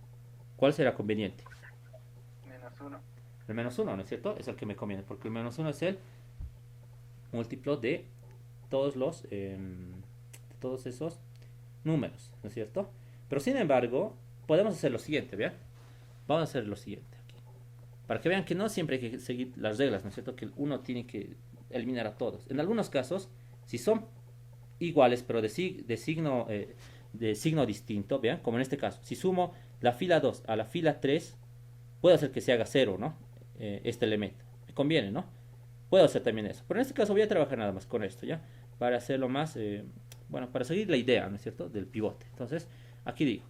¿Cuál será conveniente? Menos 1. El menos 1, ¿no es cierto? Es el que me conviene, porque el menos 1 es el múltiplo de todos esos números, ¿no es cierto? Pero sin embargo, podemos hacer lo siguiente, ¿vean? Vamos a hacer lo siguiente aquí. Para que vean que no siempre hay que seguir las reglas, ¿no es cierto? Que uno tiene que eliminar a todos. En algunos casos, si son iguales, pero de signo distinto, vean, como en este caso, si sumo la fila 2 a la fila 3, puedo hacer que se haga 0, ¿no? Este elemento. Me conviene, ¿no? Puedo hacer también eso. Pero en este caso voy a trabajar nada más con esto, ¿ya? Para hacerlo más, para seguir la idea, ¿no es cierto? Del pivote. Entonces, aquí digo,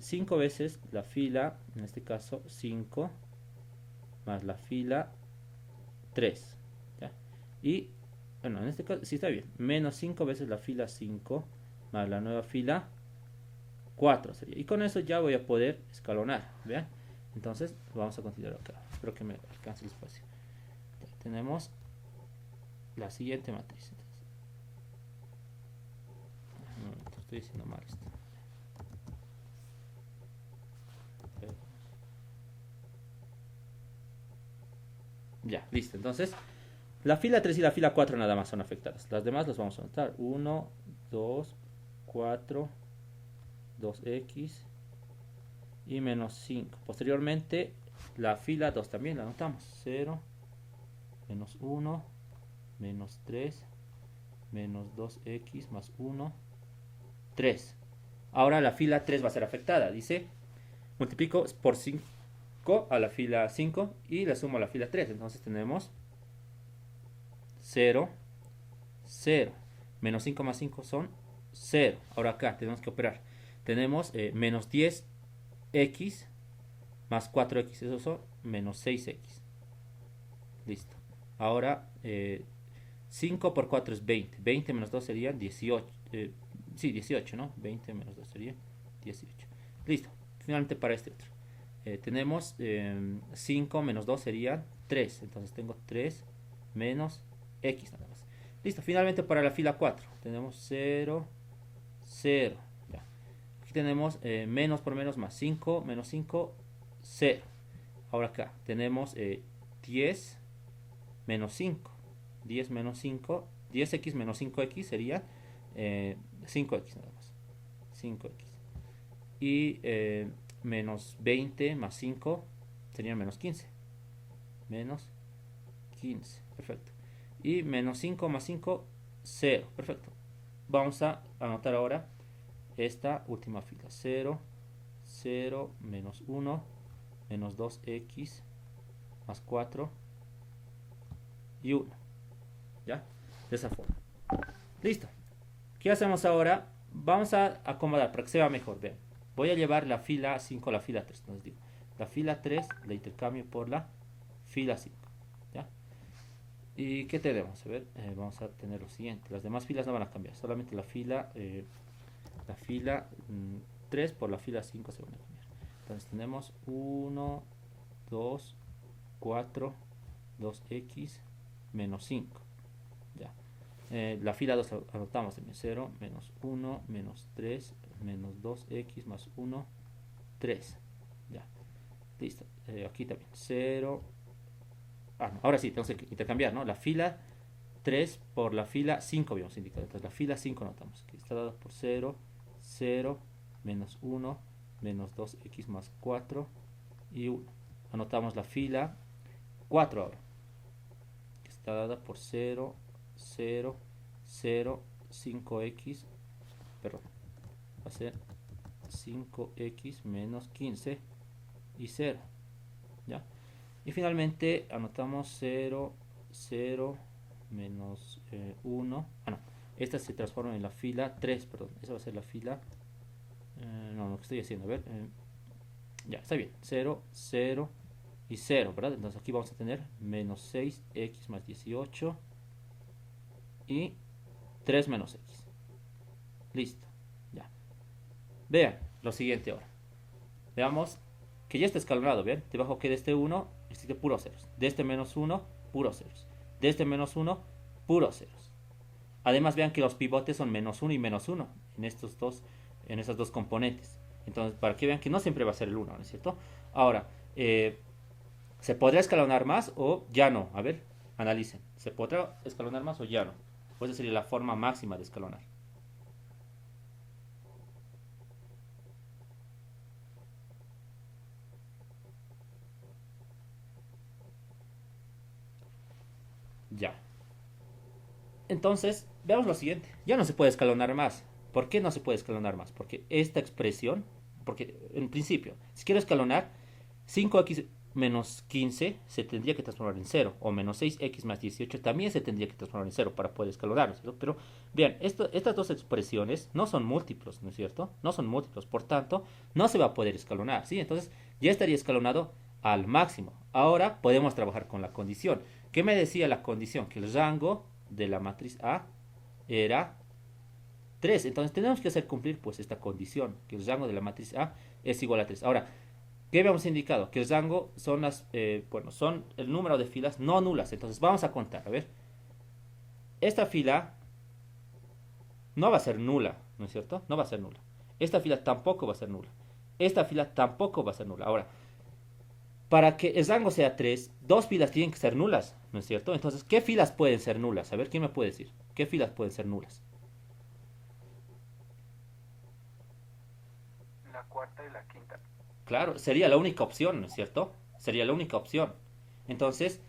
5 veces la fila, en este caso 5, más la fila 3, ¿ya? Y, bueno, en este caso, sí está bien, menos 5 veces la fila 5, más la nueva fila 4 sería. Y con eso ya voy a poder escalonar, ¿vean? Entonces, vamos a continuar acá. Espero que me alcance el espacio. Ya, tenemos la siguiente matriz. No, estoy diciendo mal esto. Ya, listo. Entonces, la fila 3 y la fila 4 nada más son afectadas. Las demás las vamos a anotar. 1, 2, 4, 2x y menos 5. Posteriormente, la fila 2 también la anotamos. 0, menos 1, menos 3, menos 2x más 1, 3. Ahora la fila 3 va a ser afectada. Dice, multiplico por 5 a la fila 5 y le sumo a la fila 3. Entonces tenemos 0, 0. Menos 5 más 5 son 0. Ahora acá tenemos que operar. Tenemos menos 10x más 4x. Esos son menos 6x. Listo. Ahora 5 por 4 es 20. 20 menos 2 sería 18. Sí, 18, ¿no? 20 menos 2 sería 18. Listo. Finalmente para este otro. Tenemos 5 menos 2 sería 3. Entonces tengo 3 menos x nada más. Listo. Finalmente para la fila 4. Tenemos 0, 0. Ya. Aquí tenemos menos por menos más 5 menos 5, 0. Ahora acá tenemos 10 menos 5. 10 menos 5. 10x menos 5x sería 5x nada más. 5x. Y menos 20 más 5 serían menos 15. Menos 15. Perfecto. Y menos 5 más 5, 0. Perfecto. Vamos a anotar ahora esta última fila. 0, 0, menos 1, menos 2x, más 4 y 1. ¿Ya? De esa forma. Listo. ¿Qué hacemos ahora? Vamos a acomodar para que se vea mejor. Vean. voy a llevar la fila 5 a la fila 3. Entonces digo, la fila 3 la intercambio por la fila 5. ¿Ya? ¿Y qué tenemos? A ver, vamos a tener lo siguiente. Las demás filas no van a cambiar. Solamente la fila 3 por la fila 5 se van a cambiar. Entonces tenemos 1, 2, 4, 2x menos 5. Ya. La fila 2 anotamos también 0, menos 1, menos 3, menos 2x más 1, 3. Ya. Listo. Aquí también 0. No, ahora sí, tenemos que intercambiar, ¿no? La fila 3 por la fila 5 habíamos indicado. Entonces la fila 5 anotamos que está dada por 0, 0, menos 1, menos 2x más 4 y 1. Anotamos la fila 4 ahora, que está dada por 0, 0, 0, 5x, perdón, va a ser 5x menos 15 y 0, ¿ya? Y finalmente anotamos 0, 0, menos 1, no, esta se transforma en la fila 3, perdón, esa va a ser la fila, no, lo que estoy haciendo, a ver, ya, está bien, 0, 0 y 0, ¿verdad? Entonces aquí vamos a tener menos 6x más 18 y 3 menos x. Listo, ya. Vean lo siguiente ahora. Veamos que ya está escalonado, ¿ven? Debajo que de este 1 existe puros ceros. De este menos 1, puros ceros. De este menos 1, puros ceros. Además vean que los pivotes son menos 1 y menos 1 en estos dos componentes. Entonces, para que vean que no siempre va a ser el 1, ¿no es cierto? Ahora, ¿se podrá escalonar más o ya no? A ver, analicen. ¿Se podrá escalonar más o ya no? Pues esa sería la forma máxima de escalonar. Ya. Entonces, veamos lo siguiente. Ya no se puede escalonar más. ¿Por qué no se puede escalonar más? Porque esta expresión, porque en principio, si quiero escalonar, 5x menos 15 se tendría que transformar en 0, o menos 6x más 18 también se tendría que transformar en 0 para poder escalonarlo, ¿cierto? Pero vean, estas dos expresiones no son múltiplos, ¿no es cierto? No son múltiplos, por tanto, no se va a poder escalonar, ¿sí? Entonces, ya estaría escalonado al máximo. Ahora podemos trabajar con la condición. ¿Qué me decía la condición? Que el rango de la matriz A era 3. Entonces tenemos que hacer cumplir pues esta condición, que el rango de la matriz A es igual a 3. Ahora, ¿qué habíamos indicado? Que el rango son son el número de filas no nulas. Entonces vamos a contar, a ver. Esta fila no va a ser nula, ¿no es cierto? No va a ser nula. Esta fila tampoco va a ser nula. Esta fila tampoco va a ser nula. Ahora, para que el rango sea 3, dos filas tienen que ser nulas, ¿no es cierto? Entonces, ¿qué filas pueden ser nulas? A ver, ¿quién me puede decir? ¿Qué filas pueden ser nulas? La cuarta y la quinta. Claro, sería la única opción, ¿no es cierto? Sería la única opción. Entonces,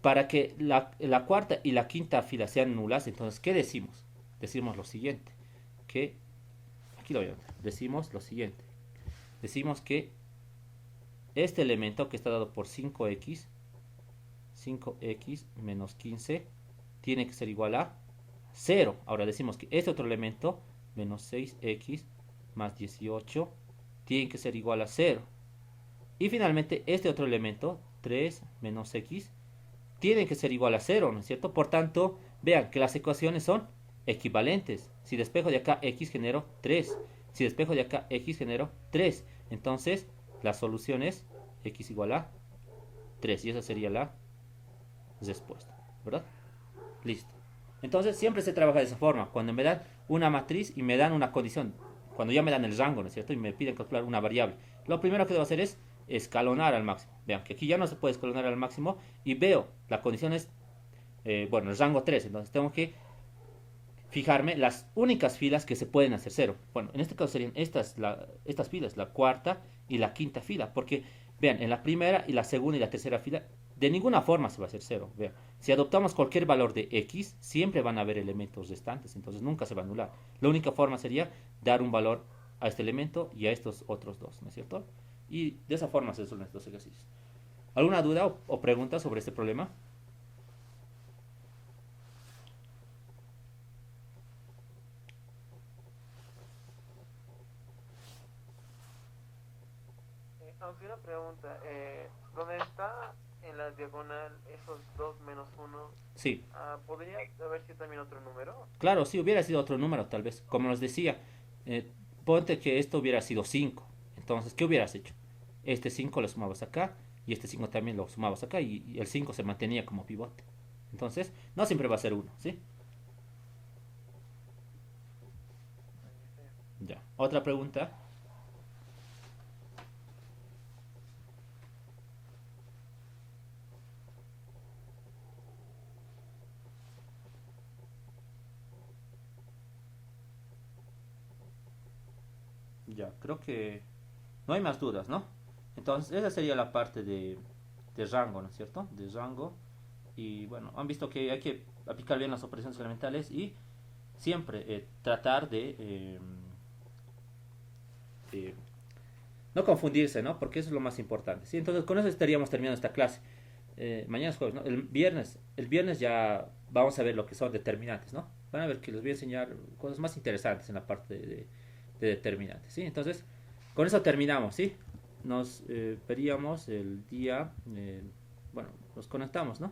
para que la cuarta y la quinta fila sean nulas, entonces, ¿qué decimos? Decimos lo siguiente, que, aquí lo voy a anotar, decimos lo siguiente, decimos que este elemento que está dado por 5x menos 15 tiene que ser igual a 0. Ahora decimos que este otro elemento, menos 6x más 18, tiene que ser igual a 0. Y finalmente este otro elemento, 3 menos x, tiene que ser igual a 0, ¿no es cierto? Por tanto, vean que las ecuaciones son equivalentes. Si despejo de acá x genero 3. Si despejo de acá x genero 3. Entonces, la solución es x igual a 3. Y esa sería la respuesta, ¿verdad? Listo. Entonces, siempre se trabaja de esa forma. Cuando me dan una matriz y me dan una condición. Cuando ya me dan el rango, ¿no es cierto? Y me piden calcular una variable. Lo primero que debo hacer es escalonar al máximo. Vean que aquí ya no se puede escalonar al máximo. Y veo, la condición es, el rango 3. Entonces tengo que fijarme las únicas filas que se pueden hacer 0. Bueno, en este caso serían estas filas, la cuarta y la quinta fila. Porque, vean, en la primera y la segunda y la tercera fila, de ninguna forma se va a hacer 0. Vean, si adoptamos cualquier valor de x, siempre van a haber elementos restantes. Entonces nunca se va a anular. La única forma sería dar un valor a este elemento y a estos otros dos, ¿no es cierto? Y de esa forma se resuelven estos ejercicios. ¿Alguna duda o pregunta sobre este problema? pregunta. ¿Dónde está en la diagonal esos 2 menos 1? Sí, ¿Podría haber sido también otro número? claro, si hubiera sido otro número, tal vez. Como les decía, ponte que esto hubiera sido 5. Entonces, ¿qué hubieras hecho? Este 5 lo sumabas acá y este 5 también lo sumabas acá y el 5 se mantenía como pivote. Entonces, no siempre va a ser uno, ¿sí? Ya. Otra pregunta. Ya, creo que no hay más dudas, ¿no? Entonces, esa sería la parte de rango, ¿no es cierto? De rango. Y bueno, han visto que hay que aplicar bien las operaciones elementales y siempre tratar de no confundirse, ¿no? Porque eso es lo más importante, ¿sí? Entonces, con eso estaríamos terminando esta clase. Mañana es jueves, ¿no? El viernes ya vamos a ver lo que son determinantes, ¿no? Van a ver que les voy a enseñar cosas más interesantes en la parte de determinantes, ¿sí? Entonces, con eso terminamos, ¿sí? Nos veríamos el día, bueno, nos conectamos, ¿no?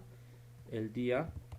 El día